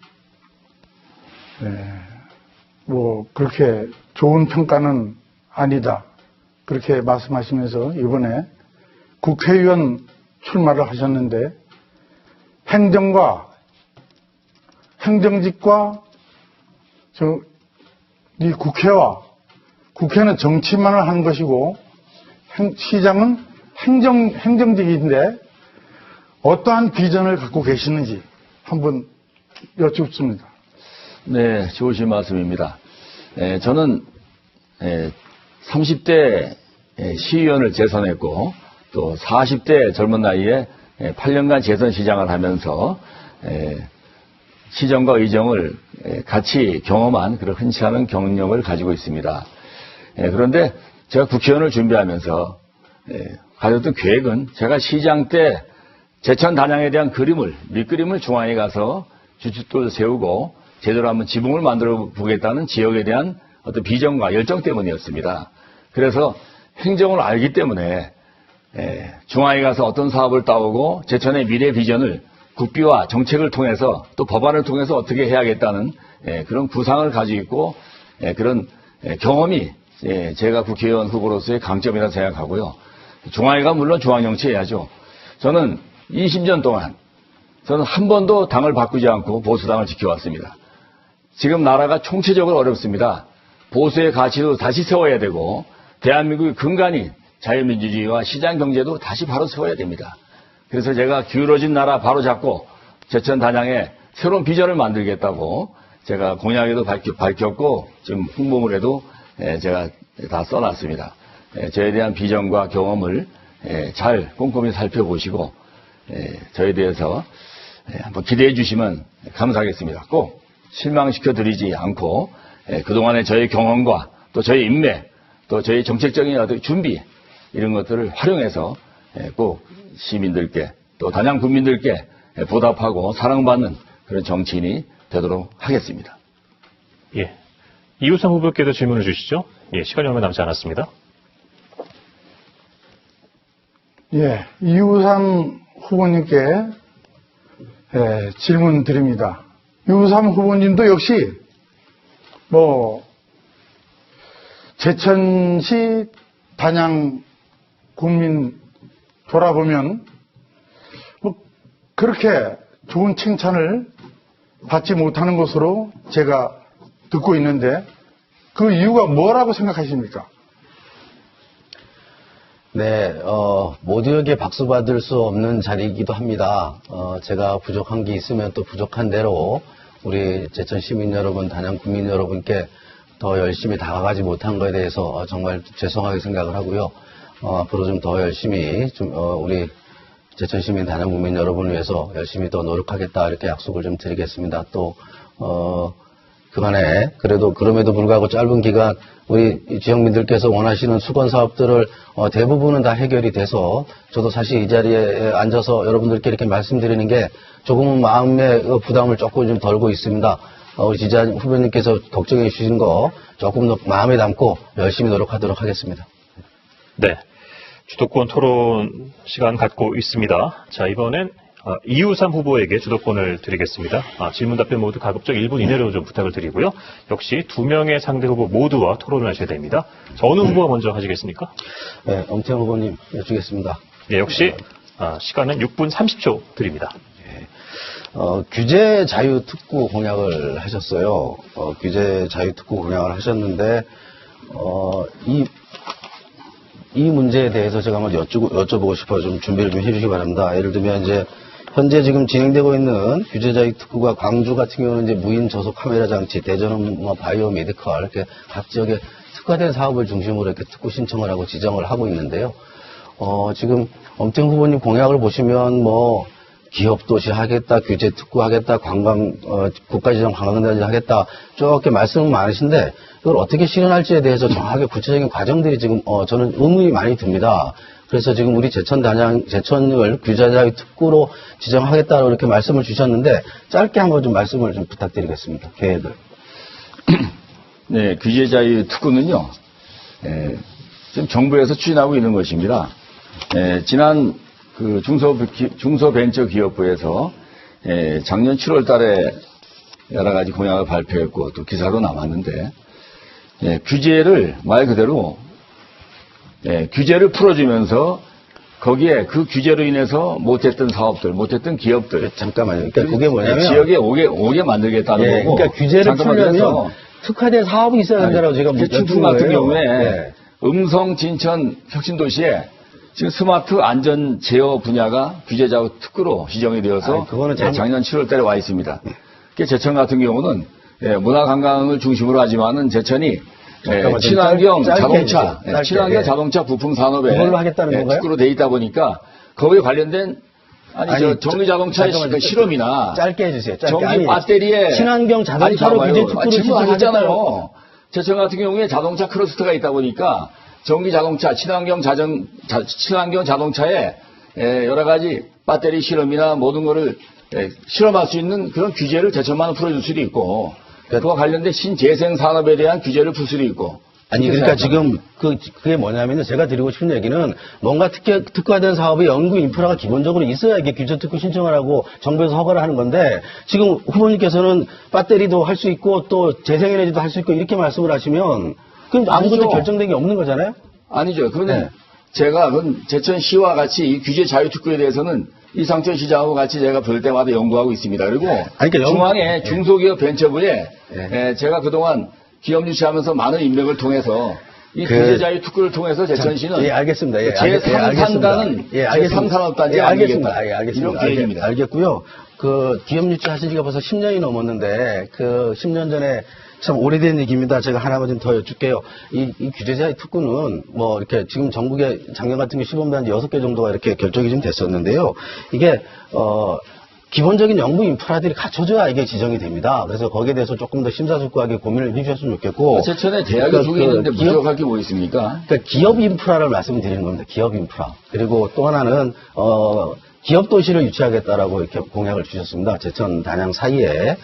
그렇게 좋은 평가는 아니다. 그렇게 말씀하시면서 이번에 국회의원 출마를 하셨는데, 행정직과 이 국회는 정치만을 하는 것이고, 시장은 행정직인데, 어떠한 비전을 갖고 계시는지 한번 여쭙습니다. 네, 좋으신 말씀입니다. 저는 30대 시의원을 재선했고 또 40대 젊은 나이에 8년간 재선시장을 하면서 시정과 의정을 같이 경험한 그런 흔치 않은 경력을 가지고 있습니다. 그런데 제가 국회의원을 준비하면서 가졌던 계획은 제가 시장 때 제천 단양에 대한 밑그림을 중앙에 가서 주춧돌 세우고 제대로 한번 지붕을 만들어 보겠다는 지역에 대한 어떤 비전과 열정 때문이었습니다. 그래서 행정을 알기 때문에 중앙에 가서 어떤 사업을 따오고 제천의 미래 비전을 국비와 정책을 통해서 또 법안을 통해서 어떻게 해야겠다는 그런 구상을 가지고 있고 그런 경험이 제가 국회의원 후보로서의 강점이라고 생각하고요. 중앙회가 물론 중앙정치 해야죠. 저는 20년 동안 저는 한 번도 당을 바꾸지 않고 보수당을 지켜왔습니다. 지금 나라가 총체적으로 어렵습니다. 보수의 가치도 다시 세워야 되고 대한민국의 근간인 자유민주주의와 시장경제도 다시 바로 세워야 됩니다. 그래서 제가 기울어진 나라 바로 잡고 제천 단양에 새로운 비전을 만들겠다고 제가 공약에도 밝혔고 지금 홍보물에도 제가 다 써놨습니다. 저에 대한 비전과 경험을 잘 꼼꼼히 살펴보시고 저에 대해서 한번 기대해 주시면 감사하겠습니다. 꼭 실망시켜드리지 않고 그동안의 저의 경험과 또 저의 인맥 또 저희 정책적인 어떤 준비 이런 것들을 활용해서 꼭 시민들께 또 단양 국민들께 보답하고 사랑받는 그런 정치인이 되도록 하겠습니다. 예. 이우상 후보께도 질문을 주시죠. 예, 시간이 얼마 남지 않았습니다. 예, 이우삼 후보님께 질문 드립니다. 이우삼 후보님도 역시 제천시 단양 국민 돌아보면 그렇게 좋은 칭찬을 받지 못하는 것으로 제가 듣고 있는데 그 이유가 뭐라고 생각하십니까? 네, 모두에게 박수 받을 수 없는 자리이기도 합니다. 제가 부족한 게 있으면 또 부족한 대로 우리 제천 시민 여러분, 단양 국민 여러분께 더 열심히 다가가지 못한 것에 대해서 정말 죄송하게 생각을 하고요. 앞으로 좀 더 열심히 우리 제천 시민, 단양 국민 여러분을 위해서 열심히 더 노력하겠다 이렇게 약속을 좀 드리겠습니다. 또 그간에 그래도 그럼에도 불구하고 짧은 기간 우리 지역민들께서 원하시는 수건 사업들을 대부분은 다 해결이 돼서 저도 사실 이 자리에 앉아서 여러분들께 이렇게 말씀드리는 게 조금은 마음의 부담을 조금 좀 덜고 있습니다. 우리 지지자 후보님께서 걱정해 주신 거 조금 더 마음에 담고 열심히 노력하도록 하겠습니다. 네. 주도권 토론 시간 갖고 있습니다. 자, 이번엔 이우삼 후보에게 주도권을 드리겠습니다. 질문 답변 모두 가급적 1분 이내로 좀 부탁을 드리고요. 역시 2명의 상대 후보 모두와 토론을 하셔야 됩니다. 자, 어느 후보가 먼저 하시겠습니까? 네, 엄태영 후보님 여쭈겠습니다. 네, 역시 시간은 6분 30초 드립니다. 규제 자유 특구 공약을 하셨어요. 규제 자유 특구 공약을 하셨는데 이 문제에 대해서 제가 한번 여쭤보고 싶어요. 좀 준비를 좀 해주시기 바랍니다. 예를 들면 이제 현재 지금 진행되고 있는 규제 자유 특구가 광주 같은 경우는 이제 무인 저속 카메라 장치, 대전은 바이오 메디컬 이렇게 각 지역에 특화된 사업을 중심으로 이렇게 특구 신청을 하고 지정을 하고 있는데요. 지금 엄태웅 후보님 공약을 보시면 기업 도시 하겠다, 규제 특구 하겠다, 국가지정 관광단지 하겠다, 쭉 말씀은 많으신데, 이걸 어떻게 실현할지에 대해서 정확하게 구체적인 과정들이 지금, 저는 의문이 많이 듭니다. 그래서 지금 우리 제천을 규제자유 특구로 지정하겠다고 이렇게 말씀을 주셨는데, 짧게 한번 좀 말씀을 좀 부탁드리겠습니다. 계획을. 네, 규제자유 특구는요, 지금 정부에서 추진하고 있는 것입니다. 지난 중소벤처기업부에서 작년 7월 달에 여러 가지 공약을 발표했고 또 기사로 남았는데 규제를 말 그대로 규제를 풀어주면서 거기에 그 규제로 인해서 못했던 사업들, 못했던 기업들 잠깐만요. 그러니까 그게 뭐냐면 지역에 오게 만들겠다는 거고. 그러니까 규제를 풀려면 특화된 사업이 있어야 된다고 제가 충청 같은 경우에 네. 음성 진천 혁신도시에 지금 스마트 안전 제어 분야가 규제자유 특구로 지정이 되어서 그거는 작년 7월 달에 와 있습니다. 제천 같은 경우는 문화관광을 중심으로 하지만은 제천이 친환경 자동차, 친환경 자동차 부품 산업에 그걸로 하겠다는 건가요? 특구로 돼 있다 보니까 거기에 관련된 전기 자동차의 실험이나 짧게 해주세요. 전기 배터리에 친환경 자동차로 규제 특구를 지정하잖아요. 제천 같은 경우에 자동차 클러스터가 있다 보니까 전기 자동차, 친환경 자동차에 여러 가지 배터리 실험이나 모든 거를 실험할 수 있는 그런 규제를 제천만 풀어줄 수도 있고, 그와 관련된 신재생 산업에 대한 규제를 풀 수도 있고. 그러니까 지금 그게 뭐냐면요. 제가 드리고 싶은 얘기는 뭔가 특화된 사업의 연구 인프라가 기본적으로 있어야 이게 규제 특구 신청을 하고 정부에서 허가를 하는 건데, 지금 후보님께서는 배터리도 할 수 있고 또 재생에너지도 할 수 있고 이렇게 말씀을 하시면 그럼 아무것도 결정된 게 없는 거잖아요? 아니죠. 그런데 제가 제천시와 같이 이 규제 자유 특구에 대해서는 이상철 시장하고 같이 제가 볼 때마다 연구하고 있습니다. 그리고 중앙의 중소기업 벤처부에 제가 그동안 기업 유치하면서 많은 인맥을 통해서 이 규제 자유 특구를 통해서 제천시는 알겠습니다. 제3산단은 제3산업단지 알겠습니다. 이런 계획입니다. 알겠고요. 기업 유치하신 지가 벌써 10년이 넘었는데 10년 전에 참 오래된 얘기입니다. 제가 하나만 좀 더 여쭐게요. 이 규제자의 특구는 이렇게 지금 전국에 작년 같은 게 시범단지 6개 정도가 이렇게 결정이 좀 됐었는데요. 이게 기본적인 연구 인프라들이 갖춰져야 이게 지정이 됩니다. 그래서 거기에 대해서 조금 더 심사숙고하게 고민을 해주셨으면 좋겠고. 제천에 대학이 2개 있는데 부족할 게 뭐 있습니까? 그러니까 기업 인프라를 말씀드리는 겁니다. 기업 인프라. 그리고 또 하나는 기업 도시를 유치하겠다라고 이렇게 공약을 주셨습니다. 제천 단양 사이에.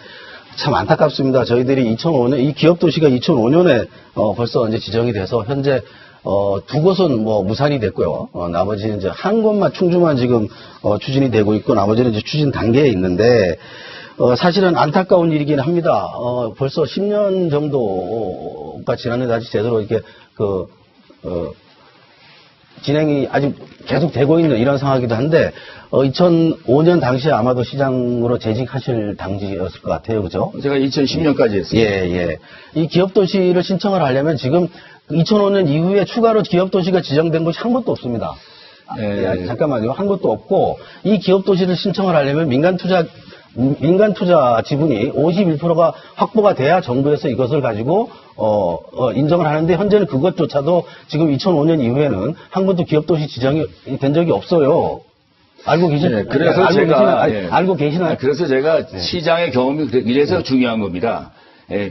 참 안타깝습니다. 저희들이 2005년, 이 기업도시가 2005년에 벌써 이제 지정이 돼서 현재 두 곳은 무산이 됐고요. 나머지는 이제 한 곳만 충주만 지금 추진이 되고 있고 나머지는 이제 추진 단계에 있는데 사실은 안타까운 일이긴 합니다. 벌써 10년 정도가 지났는데 아직 제대로 이렇게 진행이 아직 계속 되고 있는 이런 상황이기도 한데, 2005년 당시에 아마도 시장으로 재직하실 당시였을 것 같아요. 그죠? 제가 2010년까지 했습니다. 예. 이 기업도시를 신청을 하려면 지금 2005년 이후에 추가로 기업도시가 지정된 곳이 한 곳도 없습니다. 잠깐만요. 한 곳도 없고, 이 기업도시를 신청을 하려면 민간 투자 지분이 51%가 확보가 돼야 정부에서 이것을 가지고 인정을 하는데, 현재는 그것조차도 지금 2005년 이후에는 한 번도 기업도시 지정이 된 적이 없어요. 알고 계시나요? 그래서 제가 알고 계시나요? 그래서 제가 시장의 경험이 이래서 중요한 겁니다.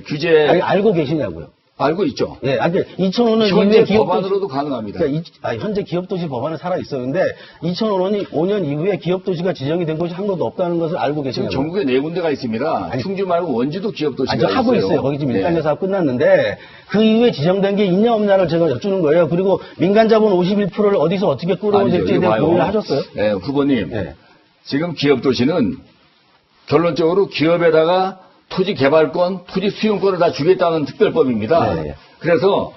규제 알고 계시냐고요? 알고 있죠. 예, 아니 2005년 현재 이후에 기업도시 법안으로도 가능합니다. 그러니까 현재 기업도시 법안은 살아 있었는데 2005년 이후에 기업도시가 지정이 된 곳이 한 곳도 없다는 것을 알고 지금 계시냐고요? 전국에 4군데가 있습니다. 충주 말고 원주도 기업도시가 아니, 하고 있어요. 거기 지금 일단계 사업 끝났는데 그 이후에 지정된 게 있냐 없냐를 제가 여쭈는 거예요. 그리고 민간 자본 51%를 어디서 어떻게 끌어올릴지에 대한 고민을 하셨어요? 네, 후보님. 네. 지금 기업도시는 결론적으로 기업에다가 토지 개발권, 토지 수용권을 다 주겠다는 특별법입니다. 네. 그래서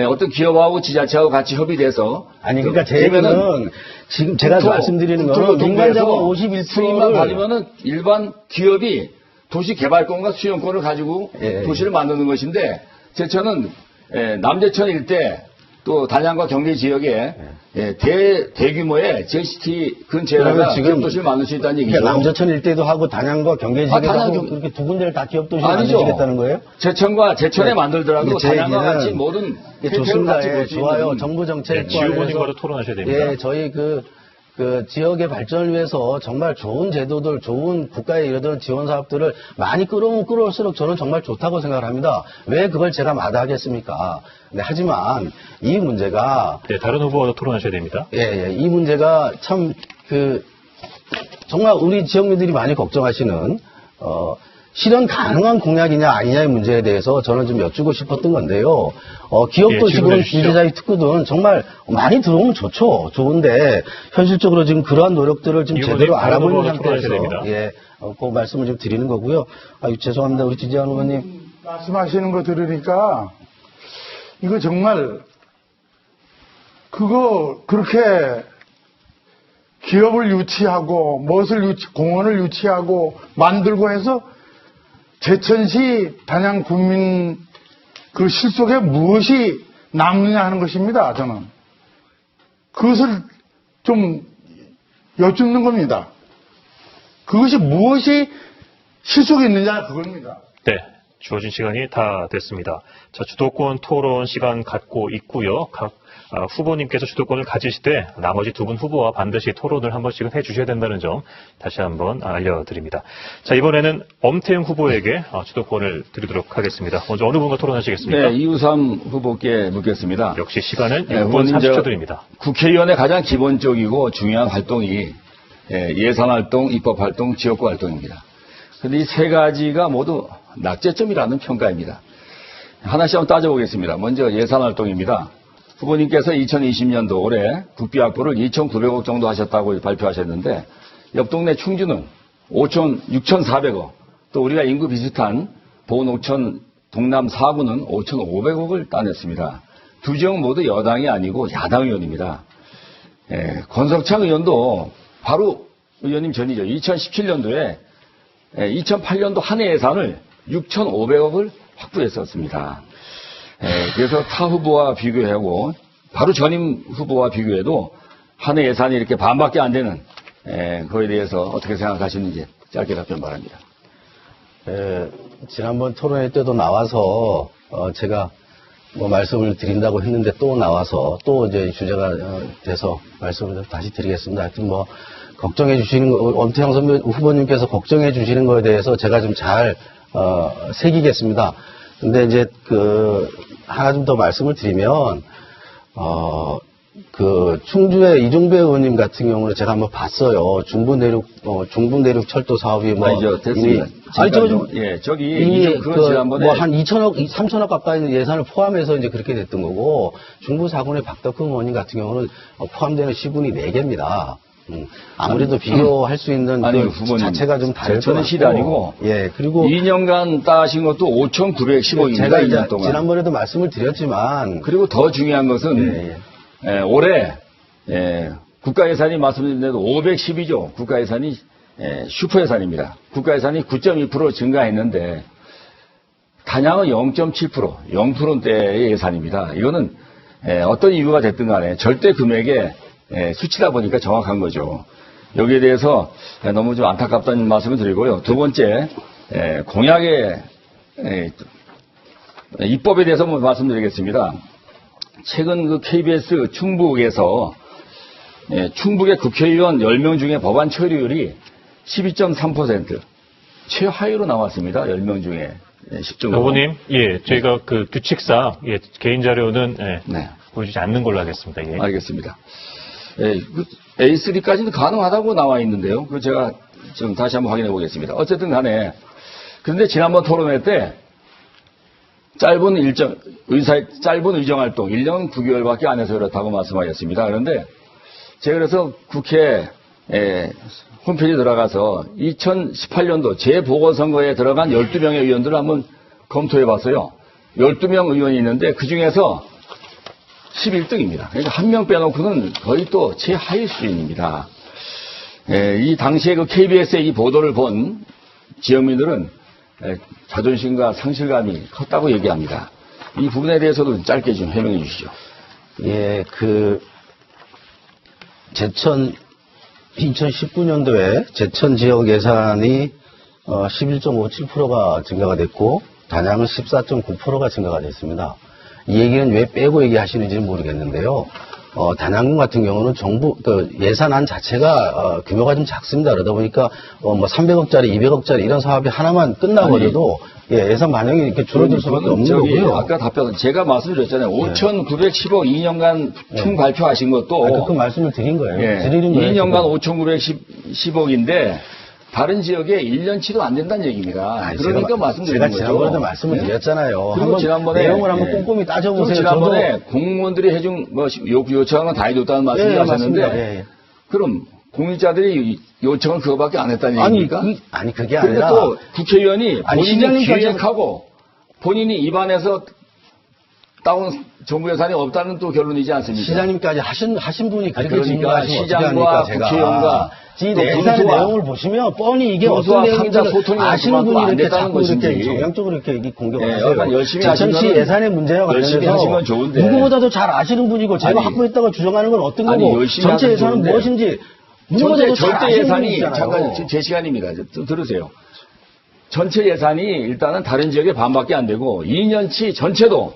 어떤 기업하고 지자체하고 같이 협의돼서 그러니까 제 얘기는 지금 제가 말씀드리는 거는 민간 자본 51%를 수익만 받으면은 일반 기업이 도시 개발권과 수용권을 가지고 도시를 만드는 것인데, 제천은 남제천 일대 또 단양과 경기 지역에 대규모의 JCT 근처에다가 기업도시를 만들 수 있다는 얘기죠. 그러니까 남제천 일대도 하고 단양과 경계 지역에도 하고 그렇게 두 군데를 다 기업도시를 만드시겠다는 거예요? 제천에 만들더라도 단양과 같이 모든 좋습니다. 좋아요. 정부 정책 지우본님과도 토론하셔야 됩니다. 예, 저희 그 지역의 발전을 위해서 정말 좋은 제도들, 좋은 국가에 이르던 지원 사업들을 많이 끌어오면 끌어올수록 저는 정말 좋다고 생각을 합니다. 왜 그걸 제가 마다하겠습니까? 네, 하지만 이 문제가 다른 후보와도 토론하셔야 됩니다. 이 문제가 참 정말 우리 지역민들이 많이 걱정하시는 실현 가능한 공약이냐 아니냐의 문제에 대해서 저는 좀 여쭈고 싶었던 건데요. 기업도시군, 비례자유 특구든 정말 많이 들어오면 좋은데 현실적으로 지금 그러한 노력들을 좀 제대로 알아보는 상태에서 그 말씀을 좀 드리는 거고요. 죄송합니다. 우리 지지한 의원님. 말씀하시는 거 들으니까 이거 정말 그렇게 기업을 유치하고 공원을 유치하고 만들고 해서 제천시 단양 국민 그 실속에 무엇이 남느냐 하는 것입니다. 저는 그것을 좀 여쭙는 겁니다. 그것이 무엇이 실속에 있느냐 그겁니다. 네, 주어진 시간이 다 됐습니다. 자, 주도권 토론 시간 갖고 있고요. 각 후보님께서 주도권을 가지시되 나머지 두 분 후보와 반드시 토론을 한 번씩은 해주셔야 된다는 점 다시 한번 알려드립니다. 자, 이번에는 엄태웅 후보에게 주도권을 드리도록 하겠습니다. 먼저 어느 분과 토론하시겠습니까? 네, 이우삼 후보께 묻겠습니다. 역시 시간은 6분 30초 드립니다. 국회의원의 가장 기본적이고 중요한 활동이 예산활동, 입법활동, 지역구 활동입니다. 그런데 이 세 가지가 모두 낙제점이라는 평가입니다. 하나씩 한번 따져보겠습니다. 먼저 예산활동입니다. 후보님께서 2020년도 올해 국비 확보를 2,900억 정도 하셨다고 발표하셨는데, 옆 동네 충주는 6,400억, 또 우리가 인구 비슷한 보은 옥천 동남 4구는 5,500억을 따냈습니다. 두 지역 모두 여당이 아니고 야당 의원입니다. 권석창 의원도 바로 의원님 전이죠. 2017년도에 2008년도 한 해 예산을 6,500억을 확보했었습니다. 그래서 타 후보와 비교하고 바로 전임 후보와 비교해도 한 해 예산이 이렇게 반밖에 안 되는 그거에 대해서 어떻게 생각하시는지 짧게 답변 바랍니다. 지난번 토론회 때도 나와서 제가 뭐 말씀을 드린다고 했는데 또 나와서 또 이제 주제가 돼서 말씀을 다시 드리겠습니다. 하여튼 뭐 걱정해 주시는 엄태영 선배 후보님께서 걱정해 주시는 거에 대해서 제가 좀 잘 새기겠습니다. 근데 이제 하나 좀 더 말씀을 드리면 충주의 이종배 의원님 같은 경우는 제가 한번 봤어요. 중부 내륙 철도 사업이 뭐 아니죠, 됐습니다. 이미 한 2천억, 3천억 가까이 예산을 포함해서 이제 그렇게 됐던 거고, 중부 4군의 박덕흠 의원님 같은 경우는 포함되는 시군이 4개입니다. 아무래도 비교할 수 있는 아니, 그 후보님, 자체가 좀 다를 것 저는 같고. 실이 아니고 예, 그리고 2년간 따신 것도 5,910억입니다. 제가 2년 이제 동안. 지난번에도 말씀을 드렸지만 그리고 더 중요한 것은 올해 국가 예산이 말씀드린 대로 512조 국가 예산이 슈퍼 예산입니다. 국가 예산이 9.2% 증가했는데 단양은 0.7%, 0%대의 예산입니다. 이거는 어떤 이유가 됐든 간에 절대 금액의 수치다 보니까 정확한 거죠. 여기에 대해서 너무 좀 안타깝다는 말씀을 드리고요. 두 번째, 공약의 입법에 대해서 말씀드리겠습니다. 최근 그 KBS 충북에서 충북의 국회의원 10명 중에 법안 처리율이 12.3% 최하위로 나왔습니다. 10명 중에 10.5%. 후보님, 예, 저희가 그 규칙상 개인 자료는 네. 보여주지 않는 걸로 하겠습니다. 예. 알겠습니다. A3까지는 가능하다고 나와 있는데요. 그 제가 좀 다시 한번 확인해 보겠습니다. 어쨌든 간에 그런데 지난번 토론회 때 짧은 의정 활동 1년 9개월밖에 안 해서 그렇다고 말씀하셨습니다. 그런데 제가 그래서 국회 홈페이지에 들어가서 2018년도 재보궐선거에 들어간 12명의 의원들을 한번 검토해 봤어요. 12명 의원이 있는데 그 중에서 11등입니다. 그러니까 한 명 빼놓고는 거의 또 최하위 수준입니다. 이 당시에 그 KBS의 이 보도를 본 지역민들은 자존심과 상실감이 컸다고 얘기합니다. 이 부분에 대해서도 짧게 좀 해명해 주시죠. 예, 제천 2019년도에 제천 지역 예산이 11.57%가 증가가 됐고 단양은 14.9%가 증가가 됐습니다. 이 얘기는 왜 빼고 얘기하시는지는 모르겠는데요. 단양군 같은 경우는 정부 예산안 자체가 규모가 좀 작습니다. 그러다 보니까 뭐 300억짜리, 200억짜리 이런 사업이 하나만 끝나버려도 예산 반영이 이렇게 줄어들 수밖에 없는 거고요. 아까 답변 제가 말씀드렸잖아요. 5,910억 2년간 총 발표하신 것도 그 말씀을 드린 거예요. 예, 드리는 거예요. 2년간 5,910억인데 다른 지역에 1년치도 안 된다는 얘기입니다. 그러니까 말씀드리는 제가 거죠. 지난번에도 말씀을 드렸잖아요. 그리고 한번 지난번에 내용을 한번 꼼꼼히 따져보세요. 지난번에 공무원들이 해준 요청한 건 다 해줬다는 말씀을 하셨는데 맞습니다. 그럼 공익자들이 요청은 그거밖에 안 했다는 아니, 얘기입니까? 아니 그게 그런데 아니라 또 국회의원이 아니, 본인이 시장님까지- 기획하고 본인이 입안해서 따온 정부 예산이 없다는 또 결론이지 않습니까? 시장님까지 하신 분이 그렇게 그러니까 질문하시면 어떻게 시장과 합니까? 제가 국회의원과 이 또 예산의 군수와 내용을 보시면 뻔히 이게 군수와 어떤 삼자 내용인지 소통이 아시는 그만큼 분이 안 이렇게 됐다는 자꾸 이렇게 것인지. 정량적으로 이렇게 공격을 예, 하세요. 약간 열심히 제천시 하시면은 예산의 문제와 열심히 하신 건 관련해서 좋은데. 누구보다도 잘 아시는 분이고 제가 아니, 확보했다고 주장하는 건 어떤 아니, 거고 열심히 전체 하긴 예산은 좋은데. 무엇인지 누구보다도 잘 절대 아시는 예산이 분이잖아요. 잠깐 제 시간입니다. 좀 들으세요. 전체 예산이 일단은 다른 지역의 반밖에 안 되고 2년치 전체도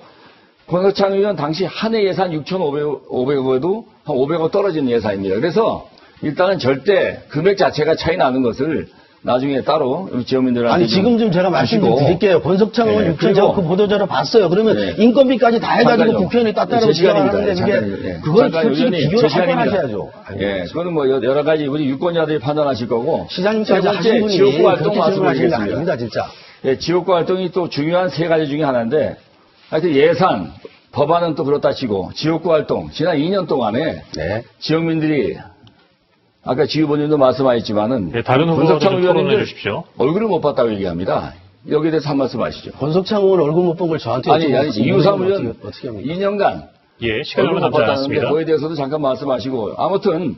권석찬 의원 당시 한 해 예산 6,500억에도 한 500억 떨어지는 예산입니다. 그래서 일단은 절대 금액 자체가 차이 나는 것을 나중에 따로 지역민들한테 아니 지금 좀 제가 말씀 좀 드릴게요. 권석창 의원 네, 6편 제가 그리고- 그 보도자료 봤어요. 그러면 네. 인건비까지 다 해가지고 잠깐요. 국회의원이 따따라고 제 시간입니다. 주장하는데 잠깐요. 그게 예. 그걸 잠깐 솔직히 의원님, 비교를 제 할 건 시간입니다. 하셔야죠. 아이고. 예, 그거는 뭐 여러 가지 우리 유권자들이 판단하실 거고 시장님까지 세 번째, 하신 분이 지역구 활동 그렇게 질문하시는 게 말씀드리겠습니다. 아닙니다, 진짜. 예, 지역구 활동이 또 중요한 세 가지 중에 하나인데 하여튼 예산, 법안은 또 그렇다 치고 지역구 활동 지난 2년 동안에 네. 지역민들이 아까 지 후보님도 말씀하셨지만은 예, 다른 후보도 권석창 좀 토론해 의원님들 주십시오. 얼굴을 못 봤다고 얘기합니다. 여기에 대해서 한 말씀 하시죠. 권석창 의원 얼굴 못 본 걸 저한테 아니, 여쭤보고 이우삼 의원 어떻게 합니까? 2년간 예, 시간이 얼굴 얼마 못 남지 봤다는데 않았습니다. 그거에 대해서도 잠깐 말씀하시고 아무튼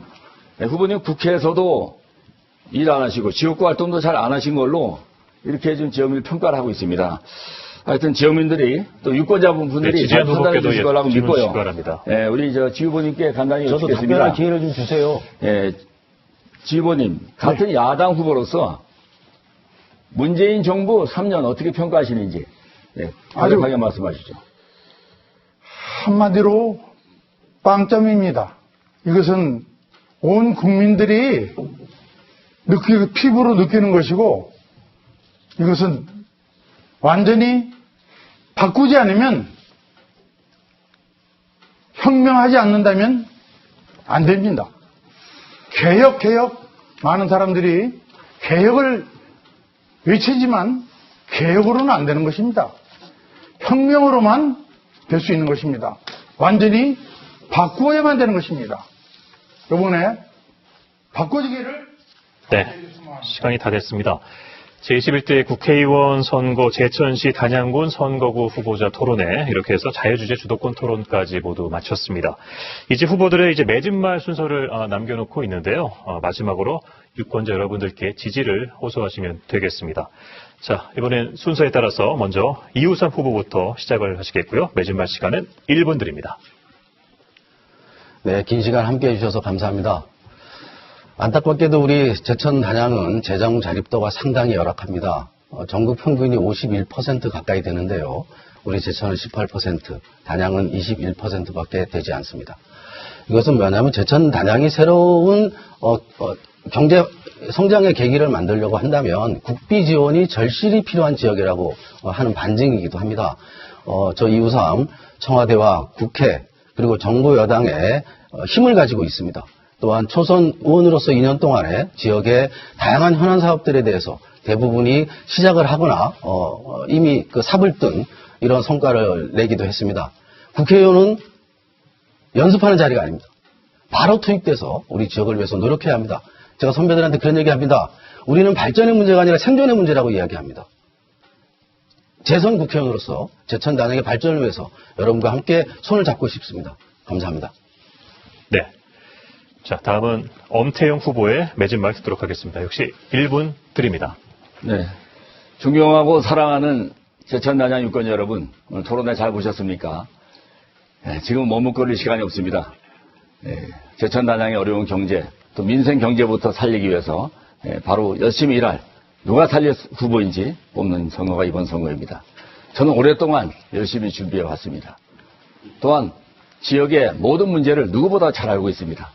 후보님 국회에서도 일 안 하시고 지역구 활동도 잘 안 하신 걸로 이렇게 좀 지역민을 평가를 하고 있습니다. 하여튼 지역민들이 또 유권자분들이 네, 잘 지지한 판단해 후보께도 주실 거라고 질문 믿고요. 주시기 바랍니다. 예, 우리 지 후보님께 간단히 저도 여쭙겠습니다. 답변할 기회를 좀 주세요. 예, 지 후보님 같은 야당 후보로서 문재인 정부 3년 어떻게 평가하시는지 예, 간략하게 말씀하시죠. 한마디로 빵점입니다. 이것은 온 국민들이 피부로 느끼는 것이고 이것은 완전히 바꾸지 않으면 혁명하지 않는다면 안 됩니다. 개혁 많은 사람들이 개혁을 외치지만 개혁으로는 안 되는 것입니다. 혁명으로만 될 수 있는 것입니다. 완전히 바꾸어야만 되는 것입니다. 이번에 바꿔주기를 네, 시간이 다 됐습니다. 제21대 국회의원 선거 제천시 단양군 선거구 후보자 토론회 이렇게 해서 자유주제 주도권 토론까지 모두 마쳤습니다. 이제 후보들의 이제 맺은말 순서를 남겨놓고 있는데요. 마지막으로 유권자 여러분들께 지지를 호소하시면 되겠습니다. 자, 이번엔 순서에 따라서 먼저 이우선 후보부터 시작을 하시겠고요. 맺은말 시간은 1분 드립니다. 네, 긴 시간 함께해 주셔서 감사합니다. 안타깝게도 우리 제천 단양은 재정 자립도가 상당히 열악합니다. 전국 평균이 51% 가까이 되는데요. 우리 제천은 18%, 단양은 21%밖에 되지 않습니다. 이것은 뭐냐면 제천 단양이 새로운 경제 성장의 계기를 만들려고 한다면 국비 지원이 절실히 필요한 지역이라고 하는 반증이기도 합니다. 저 이우삼 청와대와 국회 그리고 정부 여당의 힘을 가지고 있습니다. 또한 초선 의원으로서 2년 동안에 지역의 다양한 현안 사업들에 대해서 대부분이 시작을 하거나 이미 그 삽을 뜬 이런 성과를 내기도 했습니다. 국회의원은 연습하는 자리가 아닙니다. 바로 투입돼서 우리 지역을 위해서 노력해야 합니다. 제가 선배들한테 그런 얘기합니다. 우리는 발전의 문제가 아니라 생존의 문제라고 이야기합니다. 재선 국회의원으로서 제천 단양의 발전을 위해서 여러분과 함께 손을 잡고 싶습니다. 감사합니다. 네. 자, 다음은 엄태영 후보의 맺은말 듣도록 하겠습니다. 역시 1분 드립니다. 네. 존경하고 사랑하는 제천 단양 유권 여러분, 오늘 토론회 잘 보셨습니까? 네, 지금 머뭇거릴 시간이 없습니다. 네, 제천 단양의 어려운 경제, 또 민생 경제부터 살리기 위해서 바로 열심히 일할 누가 살릴 후보인지 뽑는 선거가 이번 선거입니다. 저는 오랫동안 열심히 준비해 왔습니다. 또한 지역의 모든 문제를 누구보다 잘 알고 있습니다.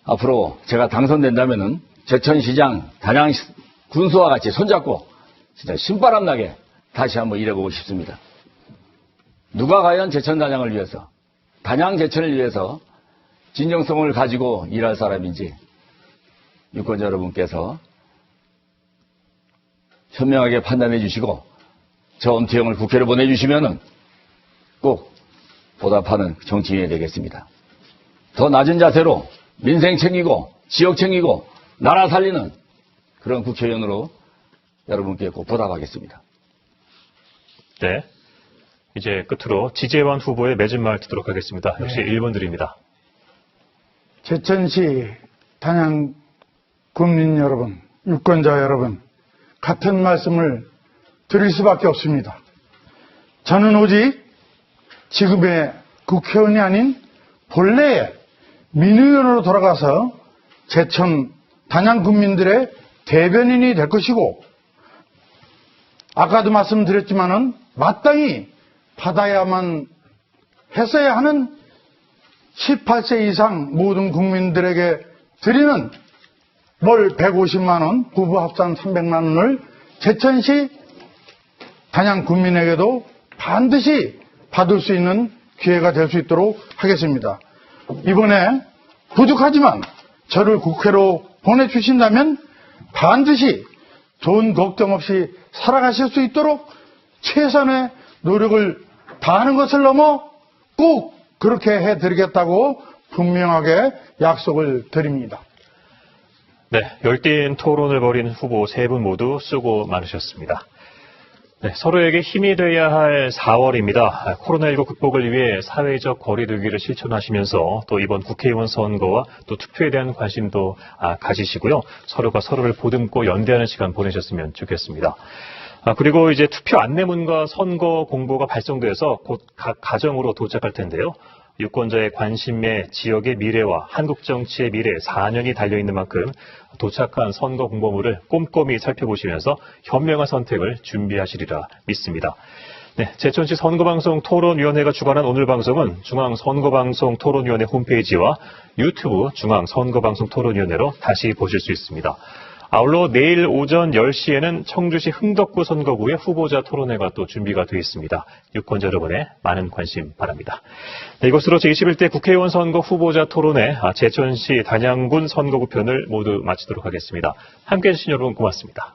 앞으로 제가 당선된다면은 제천시장 단양 군수와 같이 손잡고 진짜 신바람 나게 다시 한번 일해보고 싶습니다. 누가 과연 제천 단양을 위해서, 단양 제천을 위해서 진정성을 가지고 일할 사람인지 유권자 여러분께서 현명하게 판단해 주시고 저 엄태영을 국회로 보내주시면은 꼭 보답하는 정치인이 되겠습니다. 더 낮은 자세로 민생 챙기고 지역 챙기고 나라 살리는 그런 국회의원으로 여러분께 꼭 보답하겠습니다. 네. 이제 끝으로 지재환 후보의 맺은말 듣도록 하겠습니다. 역시 1분 드립니다. 제천시 단양 국민 여러분, 유권자 여러분, 같은 말씀을 드릴 수밖에 없습니다. 저는 오직 지금의 국회의원이 아닌 본래의 민의원으로 돌아가서 제천 단양 국민들의 대변인이 될 것이고, 아까도 말씀드렸지만은 마땅히 받아야만 했어야 하는 18세 이상 모든 국민들에게 드리는 월 150만 원, 부부 합산 300만 원을 제천시 단양 국민에게도 반드시 받을 수 있는 기회가 될 수 있도록 하겠습니다. 이번에 부족하지만 저를 국회로 보내주신다면 반드시 돈 걱정 없이 살아가실 수 있도록 최선의 노력을 다하는 것을 넘어 꼭 그렇게 해드리겠다고 분명하게 약속을 드립니다. 네, 열띤 토론을 벌인 후보 3분 모두 수고 많으셨습니다. 네, 서로에게 힘이 돼야 할 4월입니다. 코로나19 극복을 위해 사회적 거리두기를 실천하시면서 또 이번 국회의원 선거와 또 투표에 대한 관심도 가지시고요. 서로가 서로를 보듬고 연대하는 시간 보내셨으면 좋겠습니다. 그리고 이제 투표 안내문과 선거 공보가 발송돼서 곧 각 가정으로 도착할 텐데요. 유권자의 관심에 지역의 미래와 한국 정치의 미래 4년이 달려있는 만큼 도착한 선거 공보물을 꼼꼼히 살펴보시면서 현명한 선택을 준비하시리라 믿습니다. 네, 제천시 선거방송 토론위원회가 주관한 오늘 방송은 중앙선거방송 토론위원회 홈페이지와 유튜브 중앙선거방송 토론위원회로 다시 보실 수 있습니다. 아울러 내일 오전 10시에는 청주시 흥덕구 선거구의 후보자 토론회가 또 준비가 되어 있습니다. 유권자 여러분의 많은 관심 바랍니다. 네, 이것으로 제21대 국회의원 선거 후보자 토론회 제천시 단양군 선거구 편을 모두 마치도록 하겠습니다. 함께해 주신 여러분 고맙습니다.